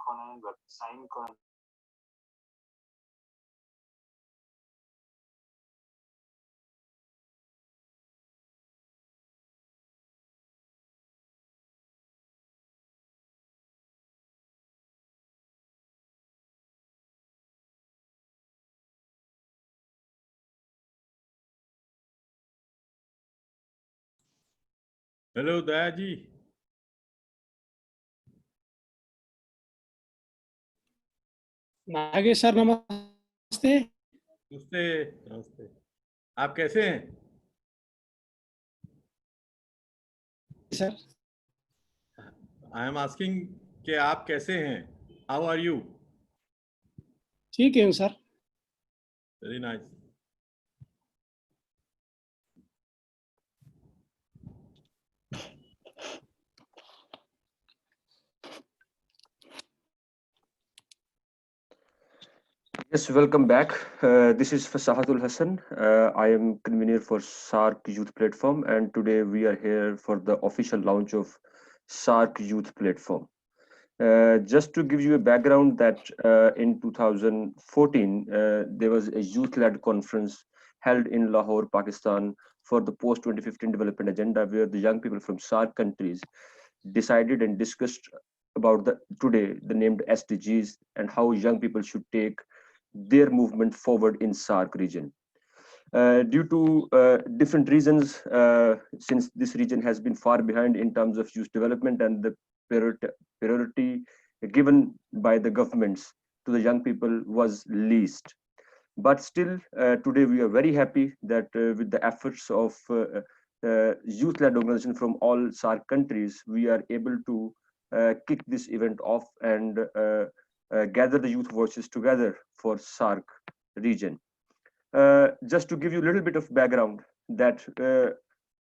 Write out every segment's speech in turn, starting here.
کنن و سعی میکنن hello दया जी। Nagesh sir नमस्ते। नमस्ते नमस्ते। आप कैसे हैं सर? आई एम आस्किंग कि आप कैसे हैं, हाउ आर यू? ठीक है सर। Very nice. Yes, welcome back. This is Fasahatul Hassan. I am convener for SAARC Youth Platform, and today we are here for the official launch of SAARC Youth Platform. Just to give you a background, that in 2014 there was a youth-led conference held in Lahore, Pakistan, for the post-2015 development agenda, where the young people from SAARC countries decided and discussed about the named SDGs and how young people should take their movement forward in SAARC region. Due to different reasons, since this region has been far behind in terms of youth development, and the priority given by the governments to the young people was least. But still, today we are very happy that with the efforts of youth-led organization from all SAARC countries, we are able to kick this event off and gather the youth voices together for SAARC region. Just to give you a little bit of background, that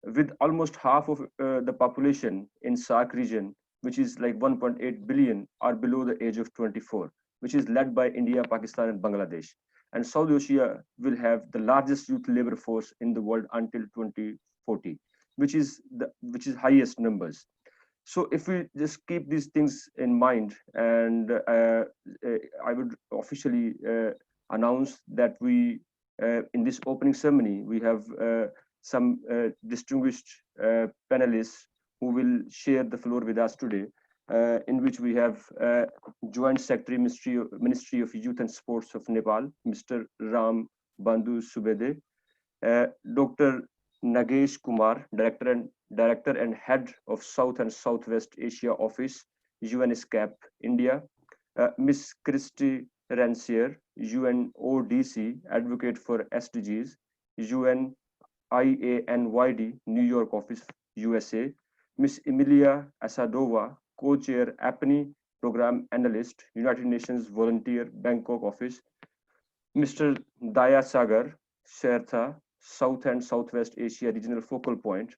with almost half of the population in SAARC region, which is like 1.8 billion, are below the age of 24, which is led by India, Pakistan, and Bangladesh. And South Asia will have the largest youth labor force in the world until 2040, which is highest numbers. So if we just keep these things in mind, and I would officially announce that we, in this opening ceremony, we have some distinguished panelists who will share the floor with us today, in which we have Joint Secretary, Ministry of Youth and Sports of Nepal, Mr. Ram Bandhu Subede, Dr. Nagesh Kumar, Director and Head of South and Southwest Asia Office, UNSCAP, India, Ms. Christy Rancière, UNODC, Advocate for SDGs, UNIANYD, New York Office, USA, Ms. Emilia Asadova, Co-Chair, APNI Program Analyst, United Nations Volunteer, Bangkok Office, Mr. Daya Sagar Shertha, South and Southwest Asia Regional Focal Point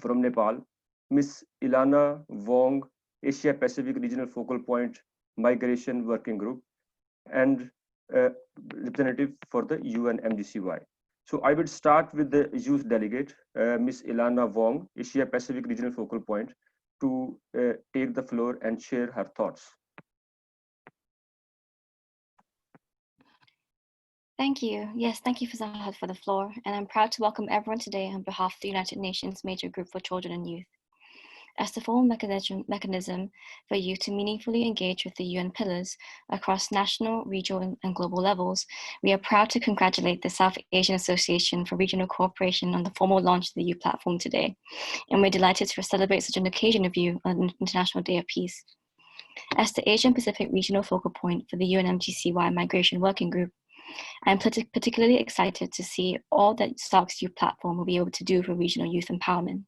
from Nepal, Ms. Ilana Wong, Asia Pacific Regional Focal Point Migration Working Group, and representative for the UNMGCY. So I would start with the youth delegate, Ms. Ilana Wong, Asia Pacific Regional Focal Point, to take the floor and share her thoughts. Thank you. Yes, thank you, Fazahad, for the floor. And I'm proud to welcome everyone today on behalf of the United Nations Major Group for Children and Youth. As the formal mechanism for youth to meaningfully engage with the UN pillars across national, regional, and global levels, we are proud to congratulate the South Asian Association for Regional Cooperation on the formal launch of the youth platform today. And we're delighted to celebrate such an occasion of you on International Day of Peace. As the Asian Pacific Regional Focal Point for the UNMGCY Migration Working Group, I'm particularly excited to see all that SAARC's youth platform will be able to do for regional youth empowerment.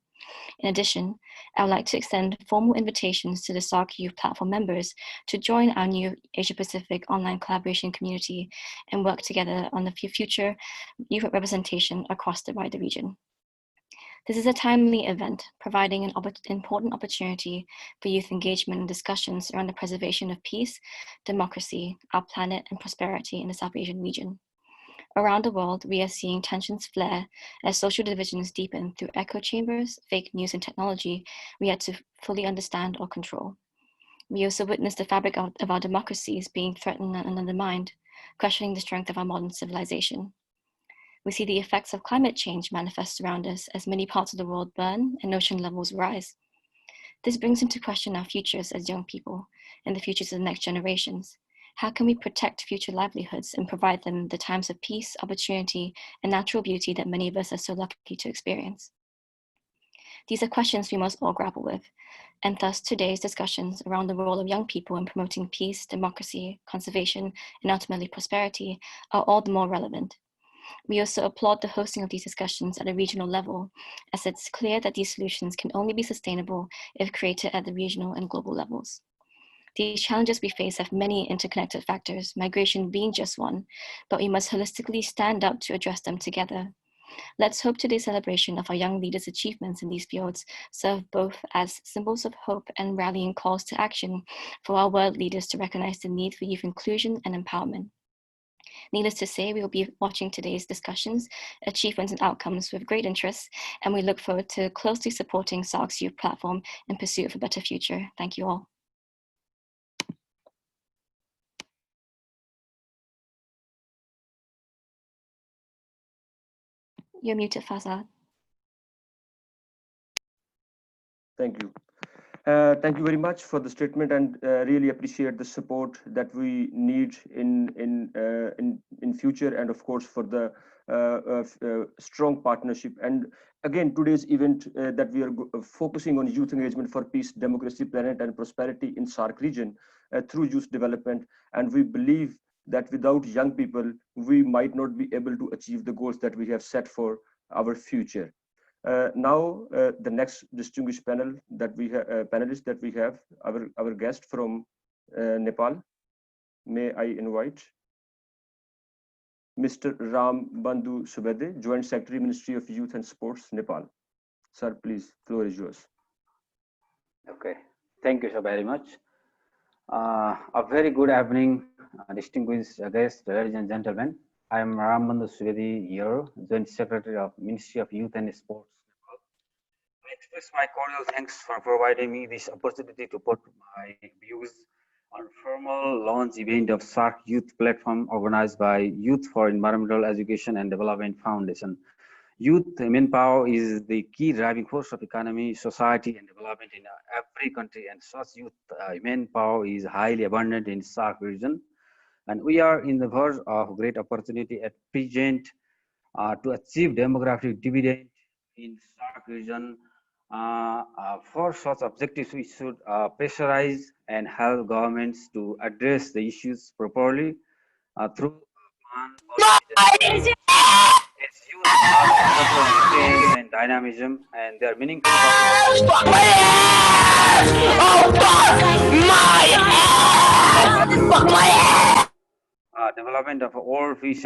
In addition, I would like to extend formal invitations to the SAARC Youth Platform members to join our new Asia-Pacific online collaboration community and work together on the future youth representation across the wider region. This is a timely event, providing an important opportunity for youth engagement and discussions around the preservation of peace, democracy, our planet, and prosperity in the South Asian region. Around the world, we are seeing tensions flare as social divisions deepen through echo chambers, fake news, and technology we had to fully understand or control. We also witness the fabric of our democracies being threatened and undermined, questioning the strength of our modern civilization. We see the effects of climate change manifest around us as many parts of the world burn and ocean levels rise. This brings into question our futures as young people and the futures of the next generations. How can we protect future livelihoods and provide them the times of peace, opportunity, and natural beauty that many of us are so lucky to experience? These are questions we must all grapple with, and thus today's discussions around the role of young people in promoting peace, democracy, conservation, and ultimately prosperity are all the more relevant. We also applaud the hosting of these discussions at a regional level, as it's clear that these solutions can only be sustainable if created at the regional and global levels. These challenges we face have many interconnected factors, migration being just one, but we must holistically stand up to address them together. Let's hope today's celebration of our young leaders' achievements in these fields serve both as symbols of hope and rallying calls to action for our world leaders to recognize the need for youth inclusion and empowerment. Needless to say, we will be watching today's discussions, achievements and outcomes with great interest, and we look forward to closely supporting SAARC's youth platform in pursuit of a better future. Thank you all. You're muted, Fazad. Thank you. Thank you very much for the statement, and really appreciate the support that we need in future, and of course for the strong partnership. And again, today's event that we are focusing on youth engagement for peace, democracy, planet, and prosperity in SAARC region through youth development. And we believe that without young people, we might not be able to achieve the goals that we have set for our future. Now, the next distinguished panelist that we have, our guest from Nepal. May I invite Mr. Ram Bandhu Subede, Joint Secretary, Ministry of Youth and Sports, Nepal. Sir, please, floor is yours. Okay, thank you so very much. A very good evening, distinguished guests, ladies and gentlemen. I am Ram Bandhu Subede here, Joint Secretary of Ministry of Youth and Sports. I express my cordial thanks for providing me this opportunity to put my views on formal launch event of SAARC Youth Platform organized by Youth for Environmental Education and Development Foundation. Youth manpower is the key driving force of economy, society, and development in every country, and such youth manpower is highly abundant in SAARC region. And we are in the verge of great opportunity at present to achieve demographic dividend in SAARC region. For such objectives, we should pressurize and help governments to address the issues properly through its youth have and dynamism, and their meaningful development of all fish.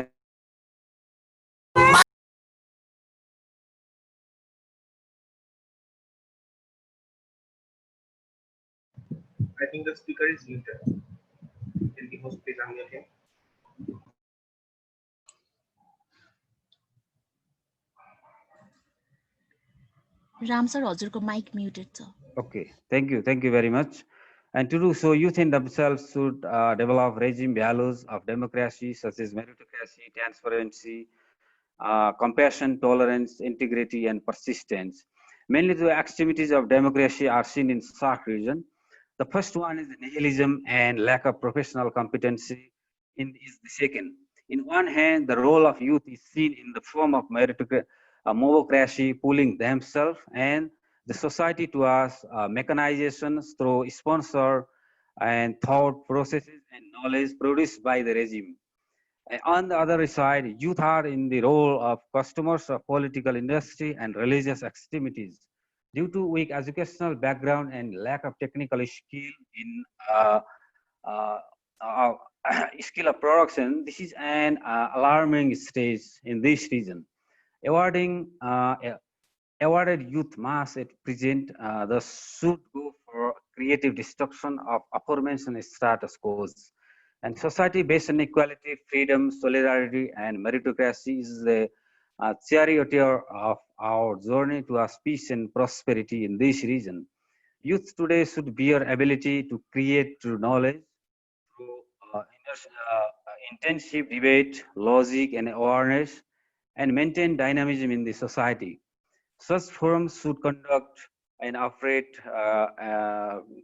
I think the speaker is muted. Can the host please unmute him? Ram sir, हजुरको mic muted sir. Okay, thank you very much. And to do so, youth in themselves should develop regime values of democracy such as meritocracy, transparency, compassion, tolerance, integrity, and persistence. Mainly the activities of democracy are seen in SAARC region. The first one is nihilism and lack of professional competency is the second. In one hand, the role of youth is seen in the form of meritocracy, pulling themselves and the society towards mechanizations through sponsor and thought processes and knowledge produced by the regime. On the other side, youth are in the role of customers of political industry and religious activities. Due to weak educational background and lack of technical skill in skill of production, this is an alarming stage in this region. Awarded youth mass at present thus should go for creative destruction of aforementioned status quos. And society based on equality, freedom, solidarity, and meritocracy is the charioteer of our journey towards peace and prosperity in this region. Youth today should bear ability to create through knowledge, through intensive debate, logic, and awareness, and maintain dynamism in the society. Such forums should conduct and operate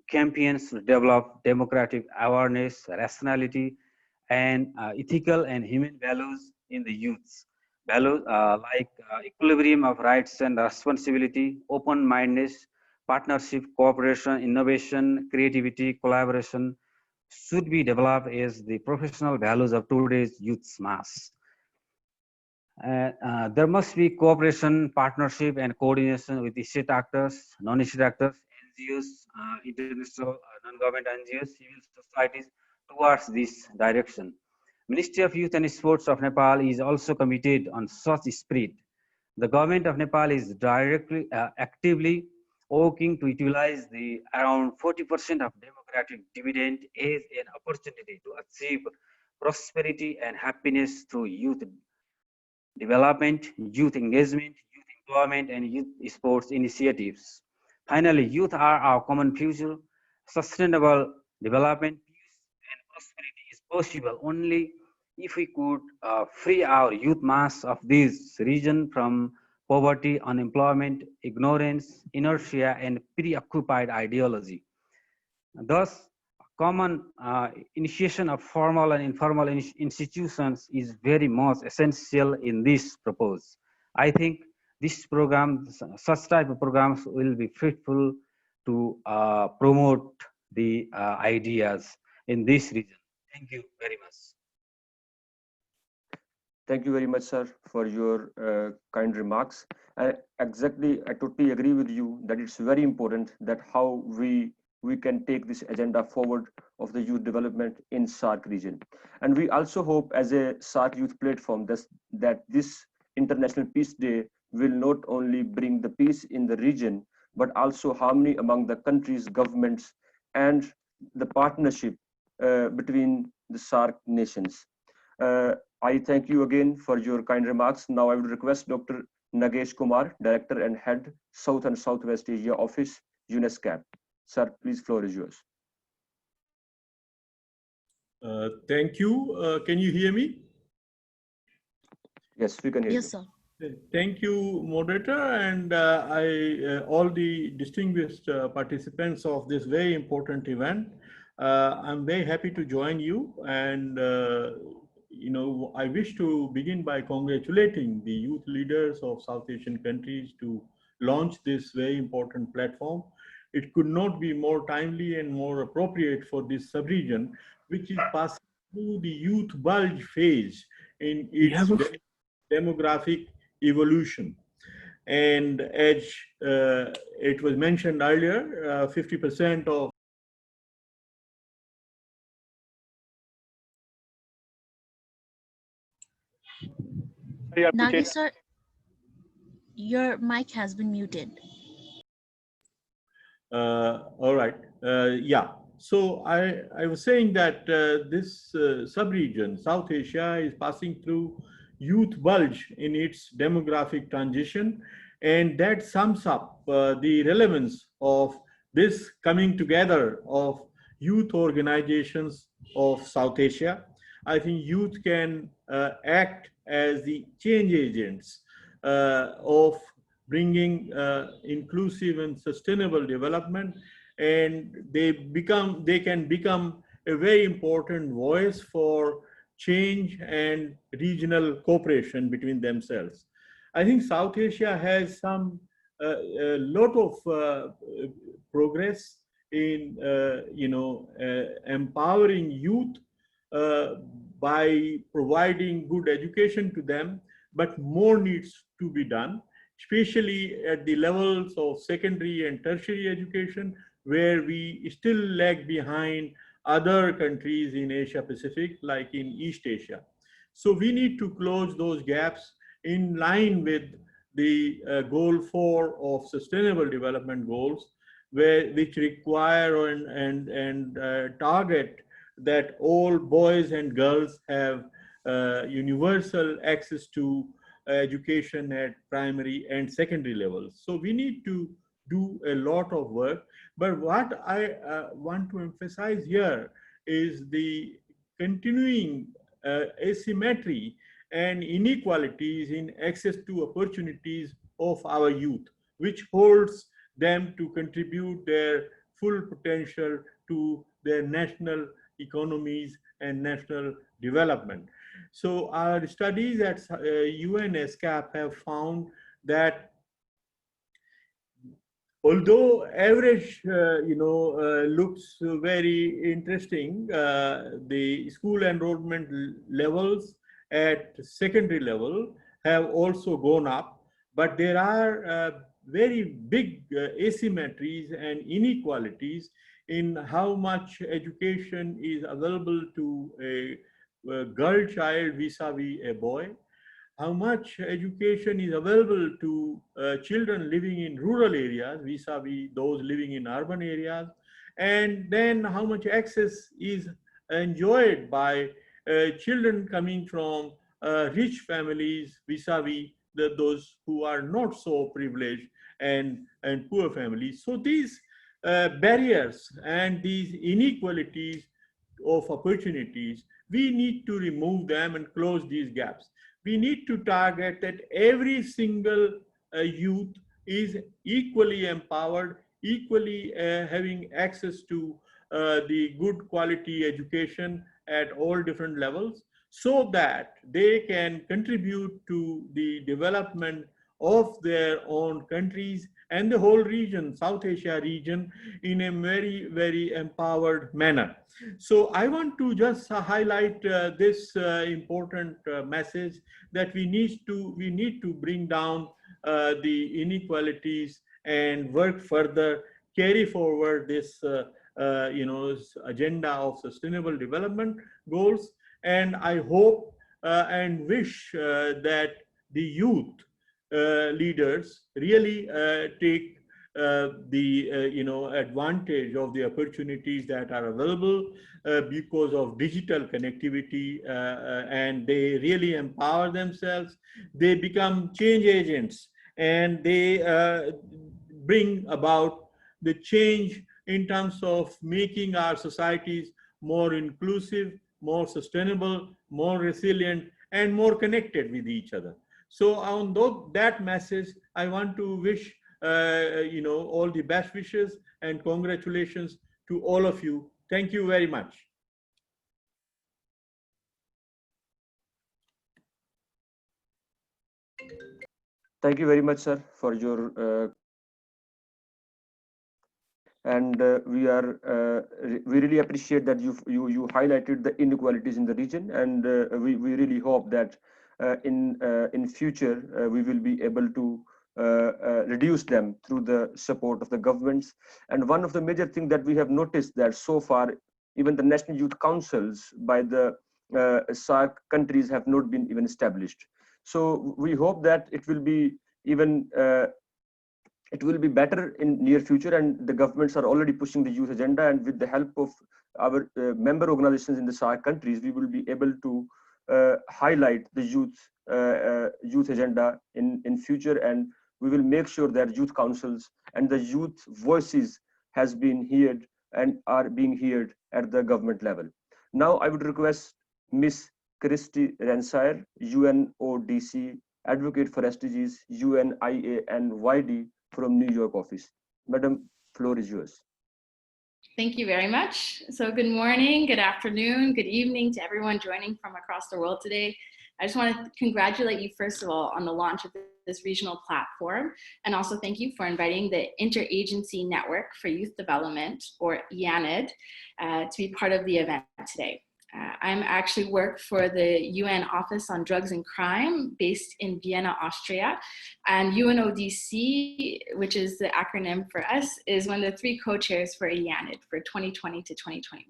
campaigns to develop democratic awareness, rationality, and ethical and human values in the youths. Values like equilibrium of rights and responsibility, open-mindedness, partnership, cooperation, innovation, creativity, collaboration should be developed as the professional values of today's youth's mass. There must be cooperation, partnership, and coordination with state actors, non-state actors, NGOs, international non-government NGOs, civil societies towards this direction. Ministry of Youth and Sports of Nepal is also committed on such spirit. The government of Nepal is actively working to utilize the around 40% of democratic dividend as an opportunity to achieve prosperity and happiness through youth development, youth engagement, youth employment, and youth sports initiatives. Finally, youth are our common future. Sustainable development, peace, and prosperity is possible only if we could free our youth mass of this region from poverty, unemployment, ignorance, inertia, and preoccupied ideology. Thus, common initiation of formal and informal institutions is very much essential in this proposal. I think this program, such type of programs will be fruitful to promote the ideas in this region. Thank you very much. Thank you very much, sir, for your kind remarks. Exactly, I totally agree with you that it's very important that how we can take this agenda forward of the youth development in SAARC region. And we also hope as a SAARC youth platform that this International Peace Day will not only bring the peace in the region, but also harmony among the countries, governments, and the partnership between the SAARC nations. I thank you again for your kind remarks. Now I would request Dr. Nagesh Kumar, Director and Head, South and Southwest Asia Office, UNESCAP. Sir, please, floor is yours. Thank you. Can you hear me? Yes, we can hear you. Yes, sir. Thank you, moderator, and all the distinguished participants of this very important event. I'm very happy to join you, and I wish to begin by congratulating the youth leaders of South Asian countries to launch this very important platform. It could not be more timely and more appropriate for this sub-region, which is passing through the youth bulge phase in its demographic evolution. And as it was mentioned earlier, 50% of Nagesh, sir, your mic has been muted. all right. Yeah. So I was saying that this sub-region, South Asia, is passing through youth bulge in its demographic transition. And that sums up the relevance of this coming together of youth organizations of South Asia. I think youth can act as the change agents of bringing inclusive and sustainable development, and they can become a very important voice for change and regional cooperation between themselves. I think South Asia has a lot of progress in empowering youth by providing good education to them, but more needs to be done, especially at the levels of secondary and tertiary education, where we still lag behind other countries in Asia Pacific, like in East Asia. So we need to close those gaps in line with the goal 4 of sustainable development goals, which require and target that all boys and girls have universal access to education at primary and secondary levels. So we need to do a lot of work. But what I want to emphasize here is the continuing asymmetry and inequalities in access to opportunities of our youth, which holds them to contribute their full potential to their national economies and national development. So our studies at UN SCAP have found that although average, looks very interesting, the school enrollment levels at secondary level have also gone up, but there are very big asymmetries and inequalities in how much education is available to a girl child vis-a-vis a boy, how much education is available to children living in rural areas vis-a-vis those living in urban areas, and then how much access is enjoyed by children coming from rich families vis-a-vis those who are not so privileged and poor families. So these barriers and these inequalities of opportunities, we need to remove them and close these gaps. We need to target that every single youth is equally empowered, equally having access to the good quality education at all different levels, so that they can contribute to the development of their own countries and the whole region, South Asia region, in a very, very empowered manner. So I want to just highlight this important message that we need to bring down the inequalities and work further, carry forward this agenda of sustainable development goals. And I hope and wish that the youth leaders really take the advantage of the opportunities that are available because of digital connectivity, and they really empower themselves. They become change agents, and they bring about the change in terms of making our societies more inclusive, more sustainable, more resilient, and more connected with each other. So on that message, I want to wish all the best wishes and congratulations to all of you. Thank you very much. Thank you very much, sir, for your we really appreciate that you highlighted the inequalities in the region, and we really hope that in future we will be able to reduce them through the support of the governments. And one of the major things that we have noticed that so far, even the national youth councils by the SAARC countries have not been even established. So we hope that it will be even it will be better in near future, and the governments are already pushing the youth agenda, and with the help of our member organizations in the SAARC countries, we will be able to highlight the youth agenda in future, and we will make sure that youth councils and the youth voices has been heard and are being heard at the government level. Now I would request Miss Christy Rensire, UNODC Advocate for SDGs, UNIA and YD from New York office. Madam, floor is yours. Thank you very much. So good morning, good afternoon, good evening to everyone joining from across the world today. I just want to congratulate you, first of all, on the launch of this regional platform, and also thank you for inviting the Interagency Network for Youth Development, or IANID, to be part of the event today. I'm actually work for the UN Office on Drugs and Crime based in Vienna, Austria. And UNODC, which is the acronym for us, is one of the 3 co-chairs for IANID for 2020 to 2021.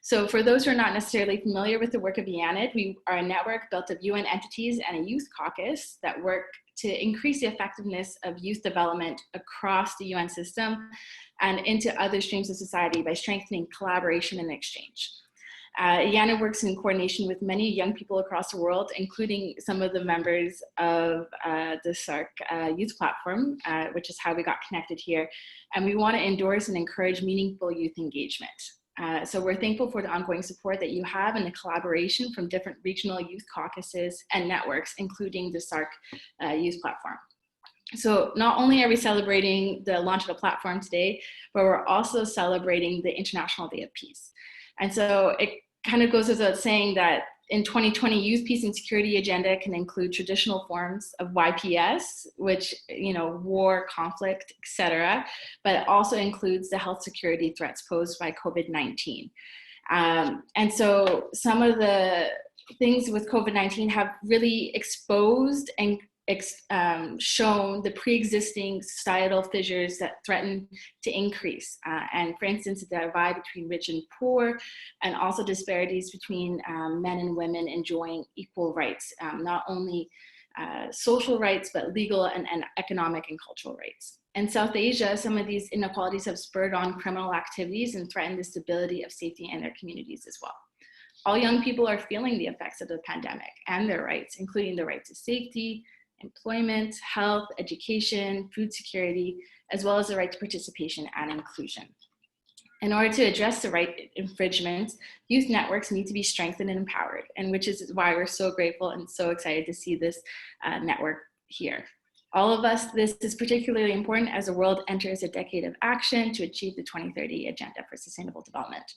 So for those who are not necessarily familiar with the work of IANID, we are a network built of UN entities and a youth caucus that work to increase the effectiveness of youth development across the UN system and into other streams of society by strengthening collaboration and exchange. IANA works in coordination with many young people across the world, including some of the members of the SAARC youth platform, which is how we got connected here. And we want to endorse and encourage meaningful youth engagement. So we're thankful for the ongoing support that you have and the collaboration from different regional youth caucuses and networks, including the SAARC youth platform. So not only are we celebrating the launch of the platform today, but we're also celebrating the International Day of Peace. And so it kind of goes without saying that in 2020, youth, peace, and security agenda can include traditional forms of YPS, which, war, conflict, etc., but it also includes the health security threats posed by COVID-19. And so some of the things with COVID-19 have really exposed and shown the pre-existing societal fissures that threaten to increase. And for instance, the divide between rich and poor, and also disparities between men and women enjoying equal rights, not only social rights, but legal and economic and cultural rights. In South Asia, some of these inequalities have spurred on criminal activities and threatened the stability of safety in their communities as well. All young people are feeling the effects of the pandemic and their rights, including the right to safety, employment, health, education, food security, as well as the right to participation and inclusion. In order to address the right infringements, youth networks need to be strengthened and empowered, and which is why we're so grateful and so excited to see this network here. All of us, this is particularly important as the world enters a decade of action to achieve the 2030 Agenda for Sustainable Development.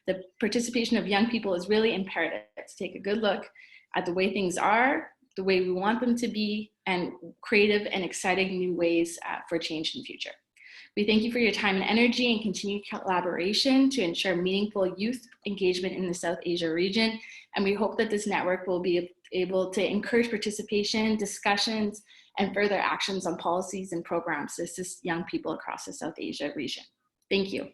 The participation of young people is really imperative to take a good look at the way things are, the way we want them to be, and creative and exciting new ways for change in the future. We thank you for your time and energy and continued collaboration to ensure meaningful youth engagement in the South Asia region. And we hope that this network will be able to encourage participation, discussions, and further actions on policies and programs to assist young people across the South Asia region. Thank you.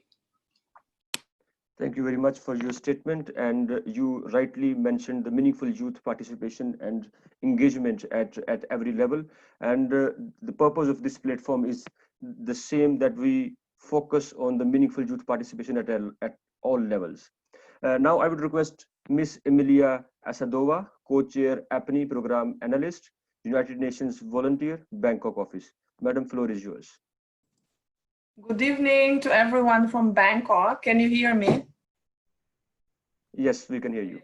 Thank you very much for your statement, and you rightly mentioned the meaningful youth participation and engagement at every level. And the purpose of this platform is the same, that we focus on the meaningful youth participation at all levels. Now I would request Ms. Emilia Asadova, Co-Chair APNI Program Analyst, United Nations Volunteer, Bangkok Office. Madam, floor is yours. Good evening to everyone from Bangkok. Can you hear me? Yes, we can hear you.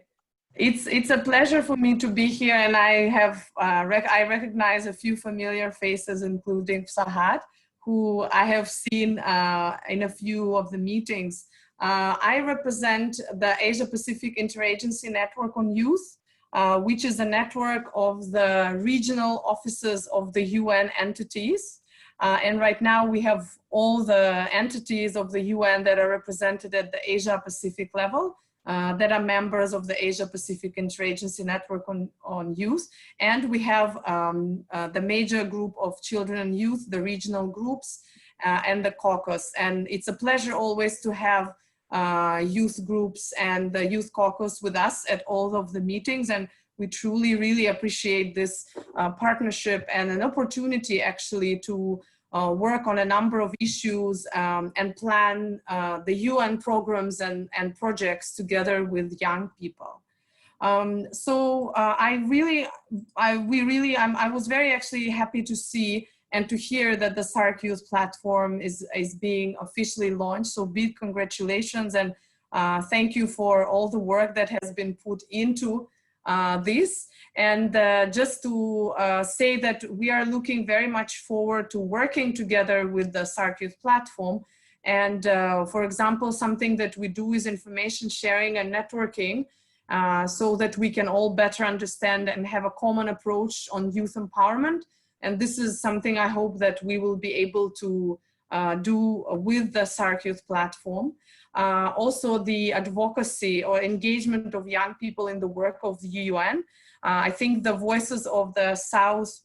It's a pleasure for me to be here, and I recognize a few familiar faces, including Sahat, who I have seen in a few of the meetings. I represent the Asia Pacific Interagency Network on Youth, which is a network of the regional offices of the UN entities. And right now we have all the entities of the UN that are represented at the Asia Pacific level, that are members of the Asia Pacific Interagency Network on Youth. And we have the major group of children and youth, the regional groups, and the caucus. And it's a pleasure always to have youth groups and the youth caucus with us at all of the meetings. And we truly, really appreciate this partnership and an opportunity actually to work on a number of issues and plan the UN programs and projects together with young people. I was very actually happy to see and to hear that the SAARC Youth Platform is being officially launched. So big congratulations, and thank you for all the work that has been put into this. And just to say that we are looking very much forward to working together with the SAARC Youth Platform. And for example, something that we do is information sharing and networking, so that we can all better understand and have a common approach on youth empowerment. And this is something I hope that we will be able to do with the SAARC Youth Platform. Also the advocacy or engagement of young people in the work of the UN. I think the voices of the South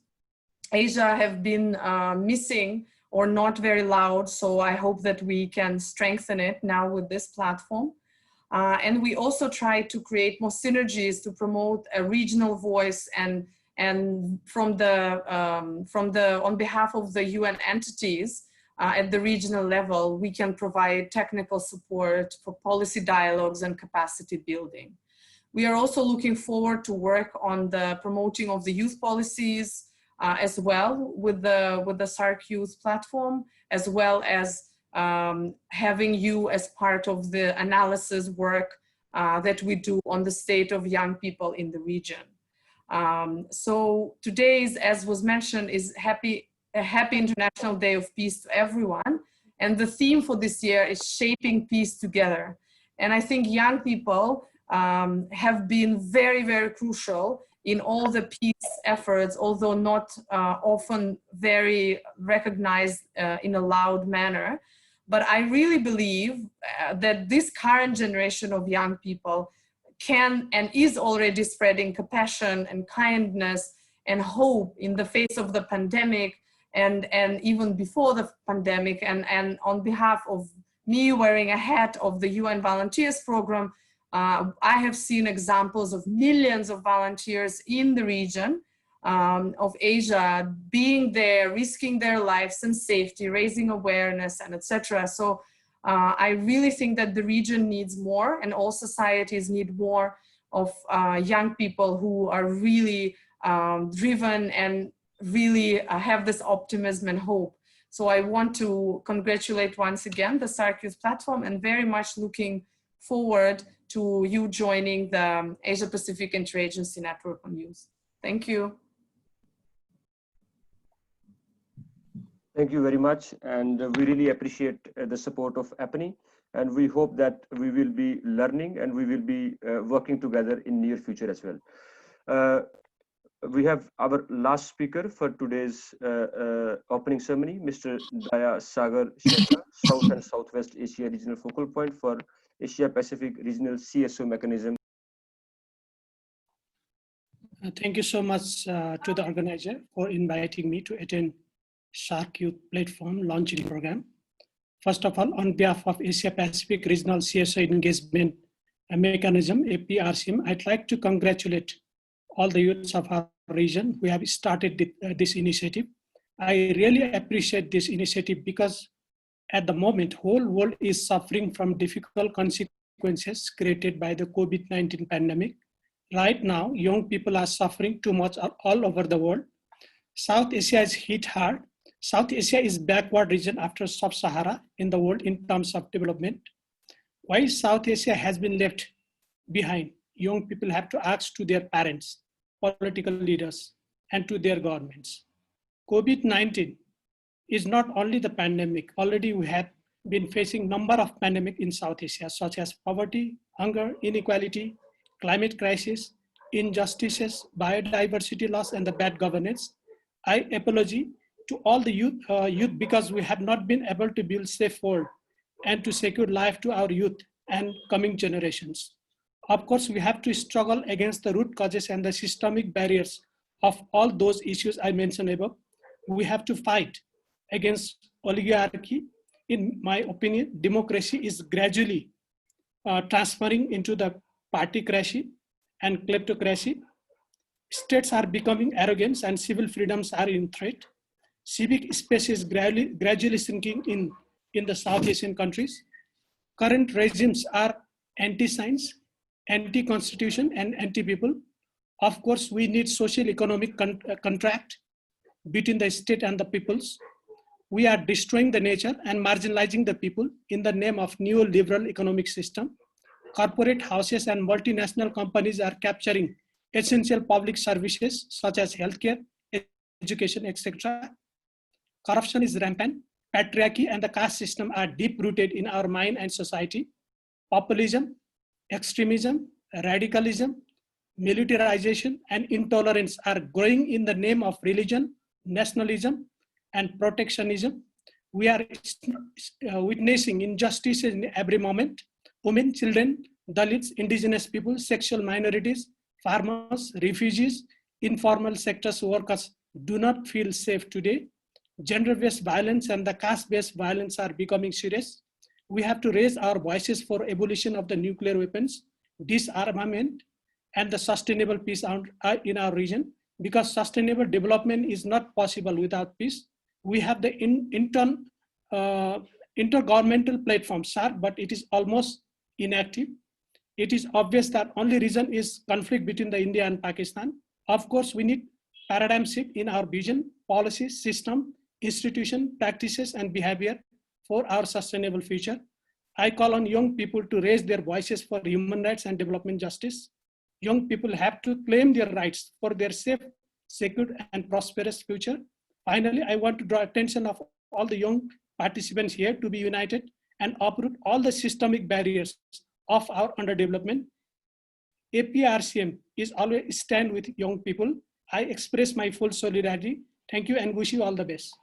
Asia have been missing or not very loud. So I hope that we can strengthen it now with this platform. And we also try to create more synergies to promote a regional voice and on behalf of the UN entities, at the regional level, we can provide technical support for policy dialogues and capacity building. We are also looking forward to work on the promoting of the youth policies as well with the SAARC Youth Platform, as well as having you as part of the analysis work that we do on the state of young people in the region. So today's, as was mentioned, is a happy International Day of Peace to everyone. And the theme for this year is shaping peace together. And I think young people have been very, very crucial in all the peace efforts, although not often very recognized in a loud manner. But I really believe that this current generation of young people can and is already spreading compassion and kindness and hope in the face of the pandemic and even before the pandemic. And on behalf of me wearing a hat of the UN Volunteers Program, I have seen examples of millions of volunteers in the region of Asia being there, risking their lives and safety, raising awareness, and etc. So I really think that the region needs more, and all societies need more of young people who are really driven and really have this optimism and hope. So I want to congratulate once again the SAARC Youth Platform, and very much looking forward to you joining the Asia Pacific Interagency Network on Youth. Thank you. Thank you very much, and we really appreciate the support of APNI, and we hope that we will be learning and we will be working together in near future as well. We have our last speaker for today's opening ceremony, Mr. Daya Sagar Shetha, South and Southwest Asia Regional Focal Point for Asia Pacific Regional CSO Mechanism. Thank you so much to the organizer for inviting me to attend SAARC Youth Platform launching program. First of all, on behalf of Asia Pacific Regional CSO Engagement Mechanism, APRCM, I'd like to congratulate all the youths of our region who have started this initiative. I really appreciate this initiative because at the moment, whole world is suffering from difficult consequences created by the COVID-19 pandemic. Right now, young people are suffering too much all over the world. South Asia is hit hard. South Asia is backward region after Sub-Sahara in the world in terms of development. Why South Asia has been left behind? Young people have to ask to their parents, political leaders, and to their governments. COVID-19 is not only the pandemic. Already we have been facing number of pandemics in South Asia, such as poverty, hunger, inequality, climate crisis, injustices, biodiversity loss, and the bad governance. I apologize to all the youth because we have not been able to build safe world and to secure life to our youth and coming generations. Of course, we have to struggle against the root causes and the systemic barriers of all those issues I mentioned above. We have to fight against oligarchy. In my opinion, democracy is gradually transferring into the particracy and kleptocracy. States are becoming arrogant and civil freedoms are in threat. Civic space is gradually sinking in the South Asian countries. Current regimes are anti-science, anti-constitution, and anti-people. Of course, we need social economic contract between the state and the peoples. We are destroying the nature and marginalizing the people in the name of neoliberal economic system. Corporate houses and multinational companies are capturing essential public services such as healthcare, education, etc. Corruption is rampant. Patriarchy and the caste system are deep-rooted in our mind and society. Populism, extremism, radicalism, militarization, and intolerance are growing in the name of religion, nationalism, and protectionism. We are witnessing injustices in every moment. Women, children, Dalits, indigenous people, sexual minorities, farmers, refugees, informal sectors workers do not feel safe today. Gender-based violence and the caste-based violence are becoming serious. We have to raise our voices for abolition of the nuclear weapons, disarmament, and the sustainable peace in our region, because sustainable development is not possible without peace. We have the intergovernmental platform, SAARC, but it is almost inactive. It is obvious that only reason is conflict between the India and Pakistan. Of course, we need paradigm shift in our vision, policy, system, institution, practices, and behavior for our sustainable future. I call on young people to raise their voices for human rights and development justice. Young people have to claim their rights for their safe, secure, and prosperous future. Finally, I want to draw attention of all the young participants here to be united and uproot all the systemic barriers of our underdevelopment. APRCM is always stand with young people. I express my full solidarity. Thank you and wish you all the best.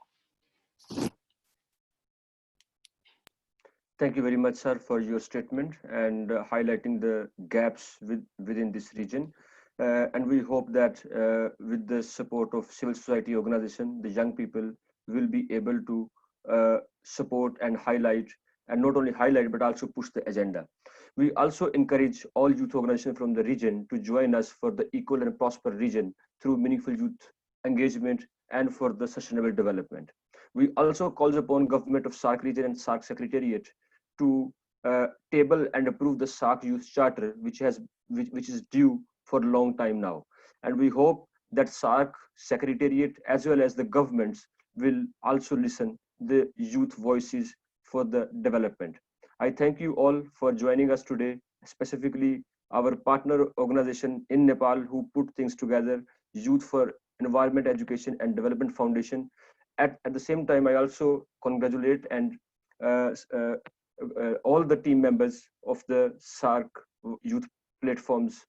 Thank you very much, sir, for your statement and highlighting the gaps within this region. And we hope that with the support of civil society organization, the young people will be able to support and highlight, and not only highlight, but also push the agenda. We also encourage all youth organizations from the region to join us for the equal and prosper region through meaningful youth engagement and for the sustainable development. We also calls upon government of SAARC region and SAARC Secretariat to table and approve the SAARC Youth Charter, which is due for a long time now. And we hope that SAARC Secretariat as well as the governments will also listen the youth voices for the development. I thank you all for joining us today, specifically our partner organization in Nepal who put things together, Youth for Environment, Education and Development Foundation. At the same time, I also congratulate and all the team members of the SAARC Youth Platforms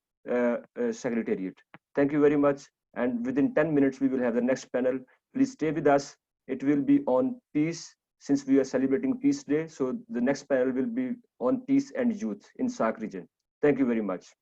Secretariat. Thank you very much. And within 10 minutes, we will have the next panel. Please stay with us. It will be on peace, since we are celebrating Peace Day. So the next panel will be on peace and youth in SAARC region. Thank you very much.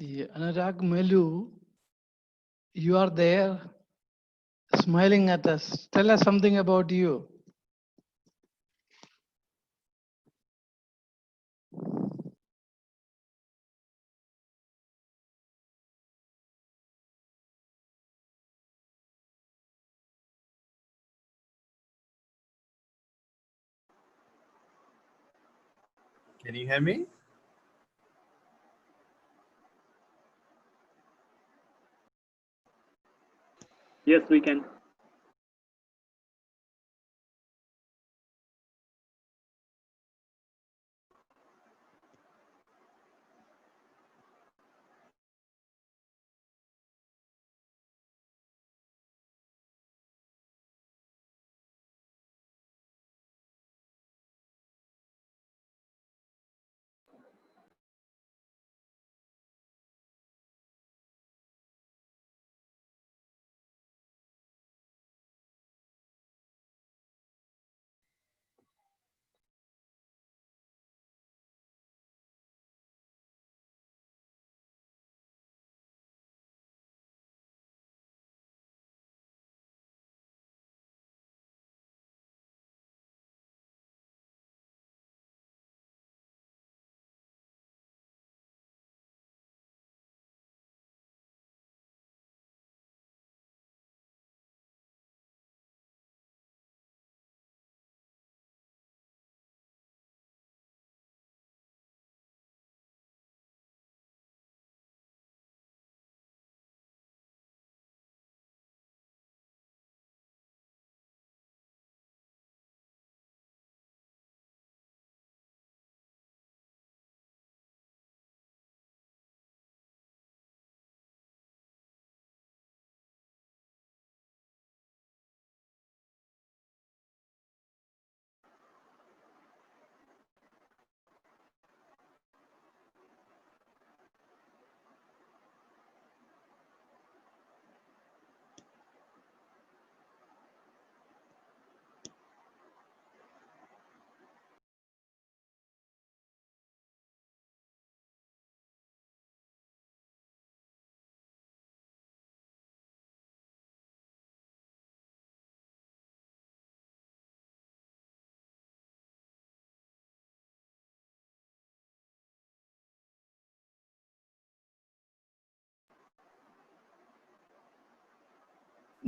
Yeah, Anurag Melu, you are there smiling at us. Tell us something about you. Can you hear me? Yes, we can.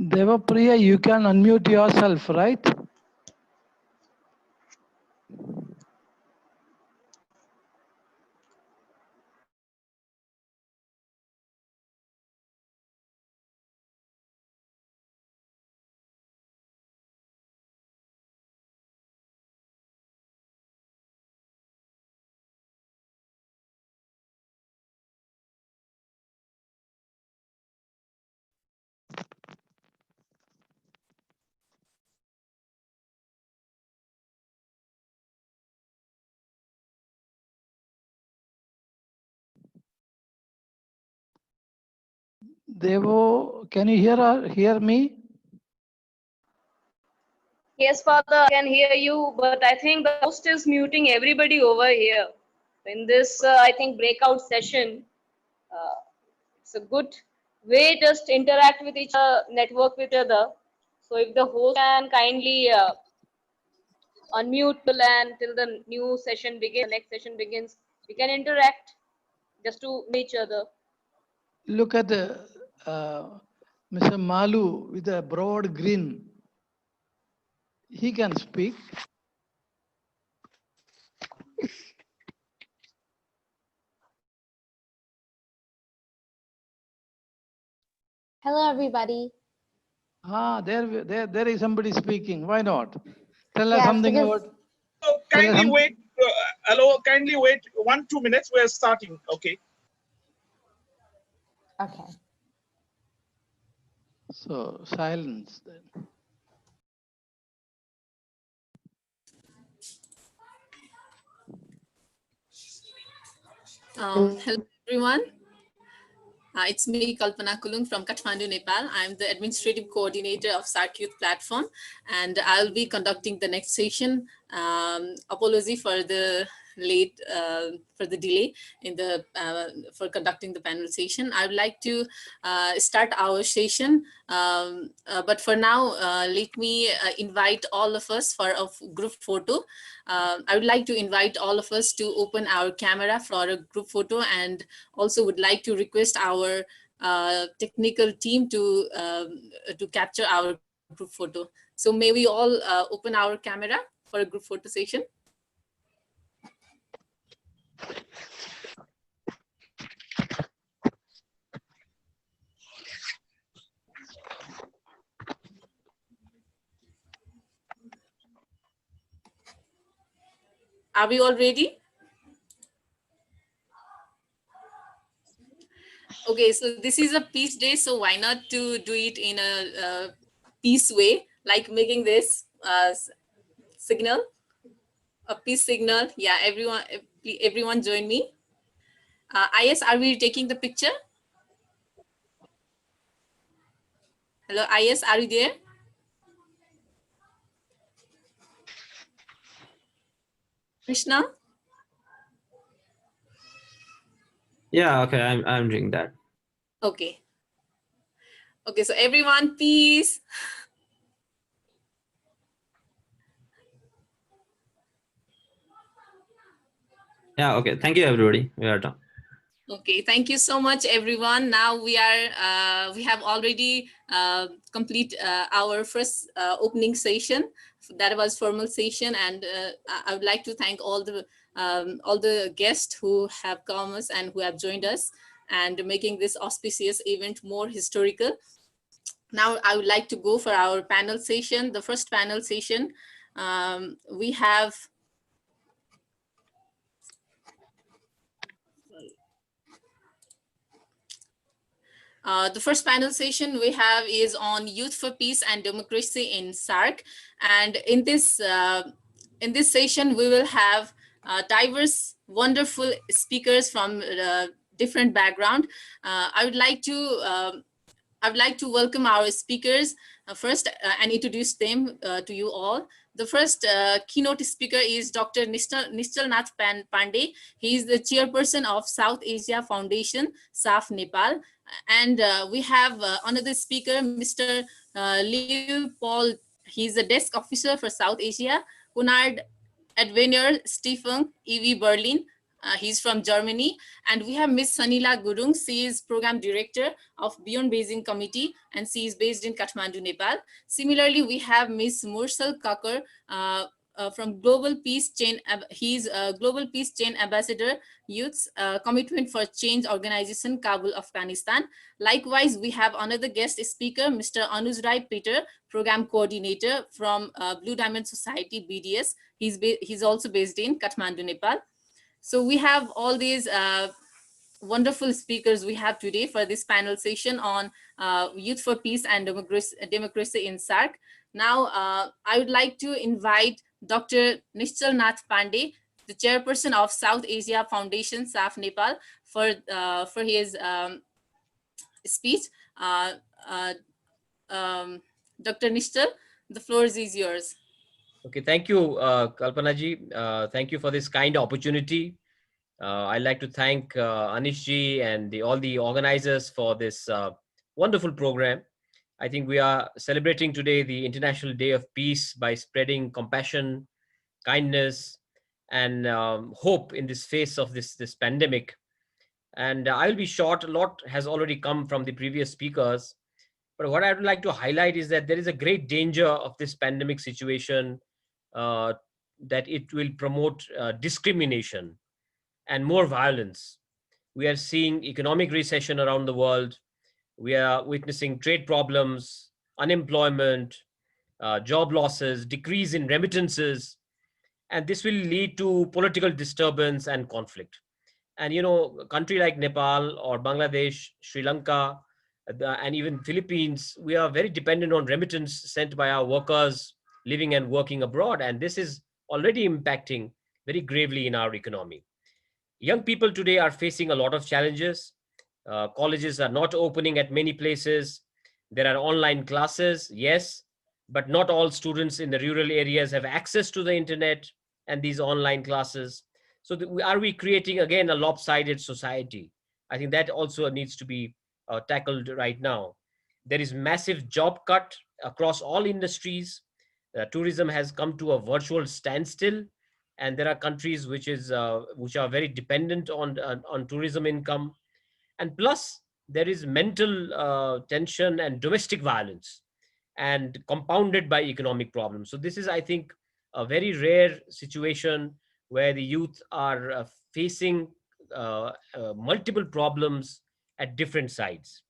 Devapriya, you can unmute yourself, right? Devo, can you hear me? Yes, Father, I can hear you, but I think the host is muting everybody over here. In this, I think, breakout session, it's a good way just interact with each other, network with each other. So if the host can kindly unmute till the new session begins, the next session begins, we can interact just to meet each other. Look at Mr. Malu with a broad grin. He can speak. Hello, everybody. There is somebody speaking. Why not? Tell us Yes, something because about. So kindly wait. Hello, kindly wait 1-2 minutes. We're starting. Okay. okay. So silence then. Hello, everyone. It's me, Kalpana Kulung from Kathmandu, Nepal. I'm the administrative coordinator of SAARC Youth Platform, and I'll be conducting the next session. Apology for the late for the delay in the for conducting the panel session. I would like to start our session, but for now, let me invite all of us for a group photo. I would like to invite all of us to open our camera for a group photo, and also would like to request our technical team to capture our group photo. So may we all open our camera for a group photo session. Are we all ready? Okay, so this is a peace day, so why not to do it in a peace way, like making this signal, a peace signal. Yeah, everyone join me. IS, are we taking the picture? Hello, IS, are you there? Krishna? Yeah, okay, I'm doing that. Okay. Okay, so everyone, peace. Yeah, okay. Thank you, everybody. We are done. Okay, thank you so much, everyone. Now we have already complete our first opening session. That was formal session, and I would like to thank all the guests who have come us and who have joined us and making this auspicious event more historical. Now I would like to go for our panel session. The first panel session, we have the first panel session we have is on Youth for Peace and Democracy in SAARC. And in this session, we will have diverse, wonderful speakers from different background. I would like to welcome our speakers first and introduce them to you all. The first keynote speaker is Dr. Nischal Nath Pandey. He is the chairperson of South Asia Foundation, SAF Nepal. And we have another speaker, Mr. Liu Paul. He's a desk officer for South Asia. Konrad Advener Stephen, EV Berlin. He's from Germany. And we have Ms. Sanila Gurung. She is program director of Beyond Beijing Committee, and she is based in Kathmandu, Nepal. Similarly, we have Ms. Mursal Kakar from Global Peace Chain. He's a Global Peace Chain Ambassador, Youth's Commitment for Change Organization, Kabul, Afghanistan. Likewise, we have another guest speaker, Mr. Anuj Rai Peter, Program Coordinator from Blue Diamond Society, BDS. He's also based in Kathmandu, Nepal. So we have all these wonderful speakers we have today for this panel session on Youth for Peace and Democracy in SAARC. Now, I would like to invite Dr. Nischal Nath Pandey, the chairperson of South Asia Foundation, SAF Nepal, for his speech. Dr. Nischal, the floor is yours. Okay, thank you, Kalpana ji. Thank you for this kind opportunity. I'd like to thank Anish ji and all the organizers for this wonderful program. I think we are celebrating today the International Day of Peace by spreading compassion, kindness, and hope in this face of this pandemic. And I'll be short. A lot has already come from the previous speakers. But what I would like to highlight is that there is a great danger of this pandemic situation, that it will promote discrimination and more violence. We are seeing economic recession around the world. We are witnessing trade problems, unemployment, job losses, decrease in remittances, and this will lead to political disturbance and conflict. And you know, a country like Nepal or Bangladesh, Sri Lanka, and even Philippines, we are very dependent on remittance sent by our workers living and working abroad, and this is already impacting very gravely in our economy. Young people today are facing a lot of challenges. Colleges are not opening at many places. There are online classes, yes, but not all students in the rural areas have access to the internet and these online classes. So are we creating again a lopsided society? I think that also needs to be tackled right now. There is massive job cut across all industries. Tourism has come to a virtual standstill, and there are countries which are very dependent on tourism income. And plus, there is mental tension and domestic violence, and compounded by economic problems. So this is, I think, a very rare situation where the youth are facing multiple problems at different sides.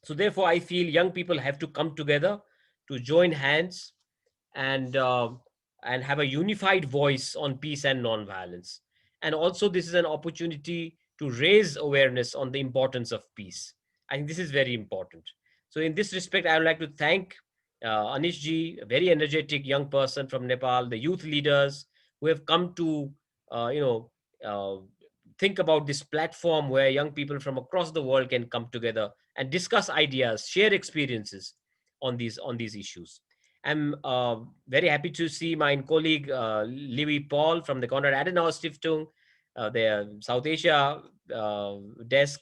So therefore, I feel young people have to come together to join hands and have a unified voice on peace and non-violence. And also, this is an opportunity to raise awareness on the importance of peace. I think this is very important. So in this respect, I would like to thank Anish ji, a very energetic young person from Nepal, the youth leaders who have come to think about this platform where young people from across the world can come together and discuss ideas, share experiences on these issues. I'm very happy to see my colleague Louis Paul from the Konrad Adenauer Stiftung, their South Asia desk,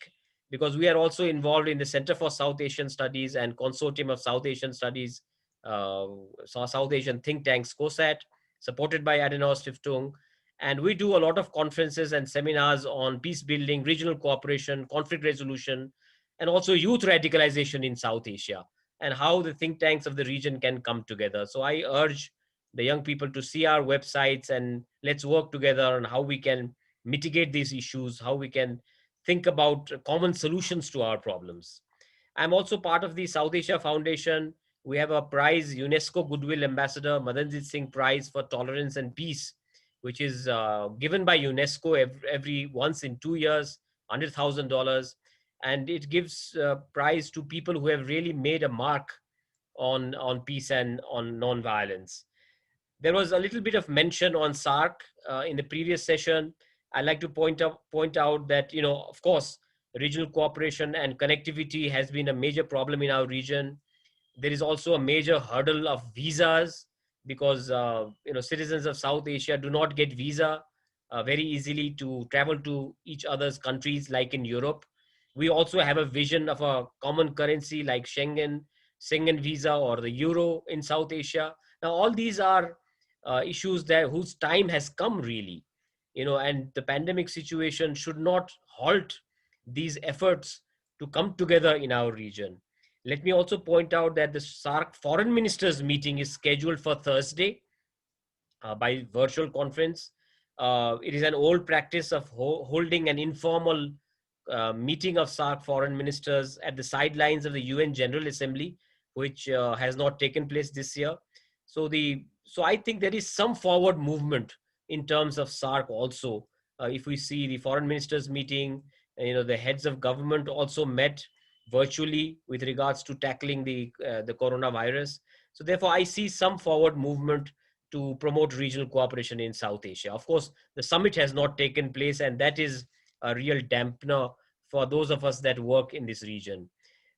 because we are also involved in the Center for South Asian Studies and Consortium of South Asian Studies, South Asian think tanks, COSAT, supported by Adenauer Stiftung. And we do a lot of conferences and seminars on peace building, regional cooperation, conflict resolution, and also youth radicalization in South Asia, and how the think tanks of the region can come together. So I urge the young people to see our websites, and let's work together on how we can mitigate these issues, how we can think about common solutions to our problems. I'm also part of the South Asia Foundation. We have a prize, UNESCO Goodwill Ambassador, Madanjit Singh Prize for Tolerance and Peace, which is given by UNESCO every once in 2 years, $100,000. And it gives prize to people who have really made a mark on peace and on non-violence. There was a little bit of mention on SAARC in the previous session. I'd like to point out that, of course, regional cooperation and connectivity has been a major problem in our region. There is also a major hurdle of visas, because citizens of South Asia do not get visa very easily to travel to each other's countries like in Europe. We also have a vision of a common currency like Schengen visa or the euro in South Asia. Now, all these are issues whose time has come really, and the pandemic situation should not halt these efforts to come together in our region. Let me also point out that the SAARC Foreign Ministers meeting is scheduled for Thursday by virtual conference. It is an old practice of holding an informal meeting of SAARC foreign ministers at the sidelines of the UN General Assembly, which has not taken place this year. So I think there is some forward movement in terms of SAARC also. If we see the foreign ministers meeting, the heads of government also met virtually with regards to tackling the coronavirus. So therefore, I see some forward movement to promote regional cooperation in South Asia. Of course, the summit has not taken place, and that is a real dampener for those of us that work in this region.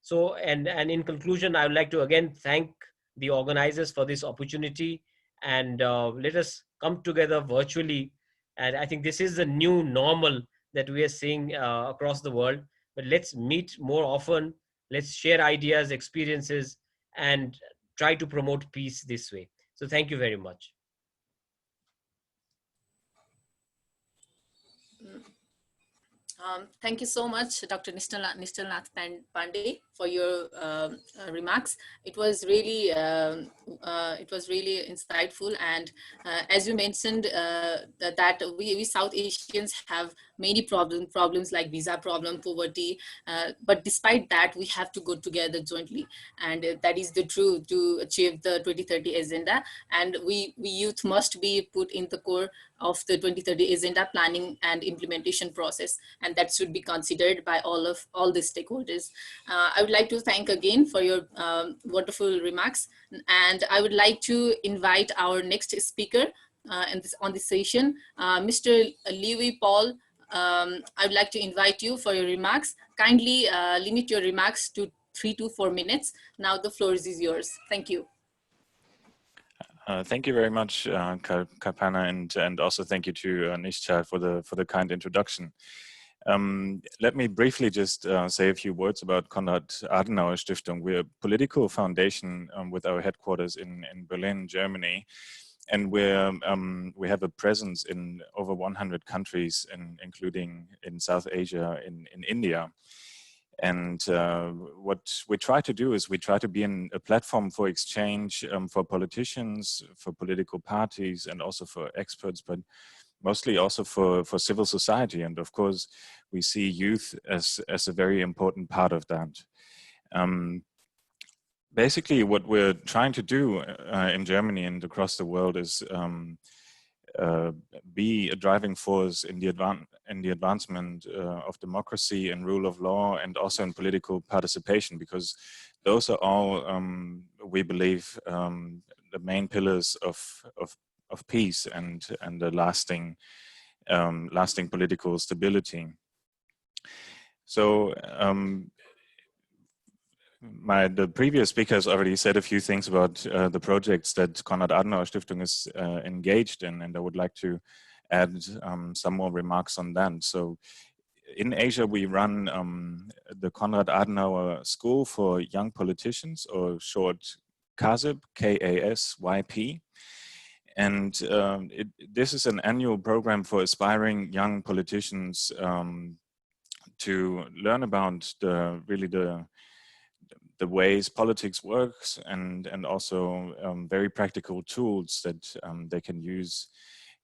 So, and in conclusion, I would like to again thank the organizers for this opportunity, and let us come together virtually. And I think this is the new normal that we are seeing across the world. But let's meet more often. Let's share ideas, experiences, and try to promote peace this way. So thank you very much. Thank you so much, Dr. Nishtalnath Pandey, for your remarks. It was really insightful, and as you mentioned, that we South Asians have many problems like visa problem, poverty, but despite that, we have to go together jointly, and that is the truth to achieve the 2030 agenda. And we youth must be put in the core of the 2030 agenda planning and implementation process, and that should be considered by all the stakeholders. I would like to thank again for your wonderful remarks, and I would like to invite our next speaker on this session, Mr. Louis Paul. I would like to invite you for your remarks. Kindly limit your remarks to 3 to 4 minutes. Now the floor is yours. Thank you. Thank you very much, Kalpana, and also thank you to Nisha for the kind introduction. Let me briefly just say a few words about Konrad Adenauer Stiftung. We're a political foundation with our headquarters in Berlin, Germany, and we have a presence in over 100 countries, including in South Asia, in India. And what we try to do is we try to be a platform for exchange for politicians, for political parties, and also for experts, but mostly also for civil society. And of course, we see youth as a very important part of that. Basically, what we're trying to do in Germany and across the world is be a driving force in the advancement of democracy and rule of law, and also in political participation, because those are all, we believe, the main pillars of peace and the lasting political stability. So the previous speaker has already said a few things about the projects that Konrad Adenauer Stiftung is engaged in, and I would like to add some more remarks on that. So in Asia, we run the Konrad Adenauer School for Young Politicians, or short KASYP, KASYP. And this is an annual program for aspiring young politicians to learn about the ways politics works, and also very practical tools that they can use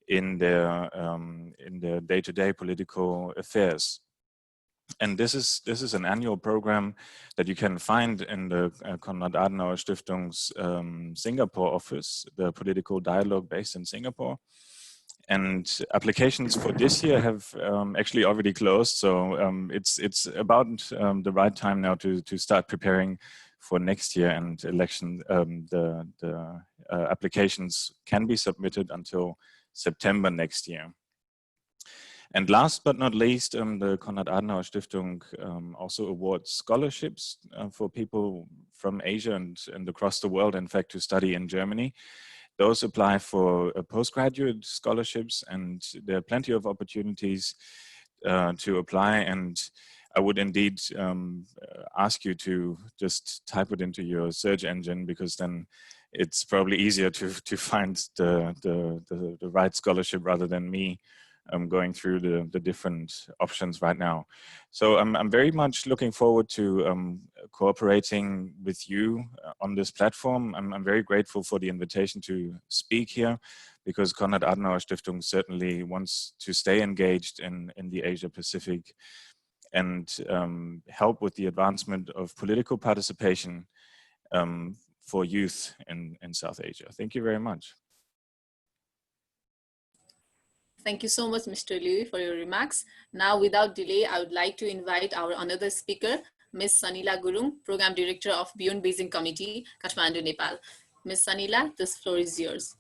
in their day-to-day political affairs. And this is an annual program that you can find in the Konrad Adenauer Stiftung's Singapore office, the political dialogue based in Singapore. And applications for this year have actually already closed, so it's about the right time now to start preparing for next year and election. The applications can be submitted until September next year. And last but not least, the Konrad Adenauer Stiftung also awards scholarships for people from Asia and across the world, in fact, to study in Germany. Those apply for postgraduate scholarships, and there are plenty of opportunities to apply. And I would indeed ask you to just type it into your search engine, because then it's probably easier to find the right scholarship rather than me going through the different options right now. So I'm very much looking forward to cooperating with you on this platform. I'm very grateful for the invitation to speak here, because Konrad Adenauer Stiftung certainly wants to stay engaged in the Asia Pacific and help with the advancement of political participation for youth in South Asia. Thank you very much. Thank you so much, Mr. Liu, for your remarks. Now, without delay, I would like to invite our another speaker, Ms. Sanila Gurung, Program Director of Beyond Beijing Committee, Kathmandu, Nepal. Ms. Sanila, this floor is yours.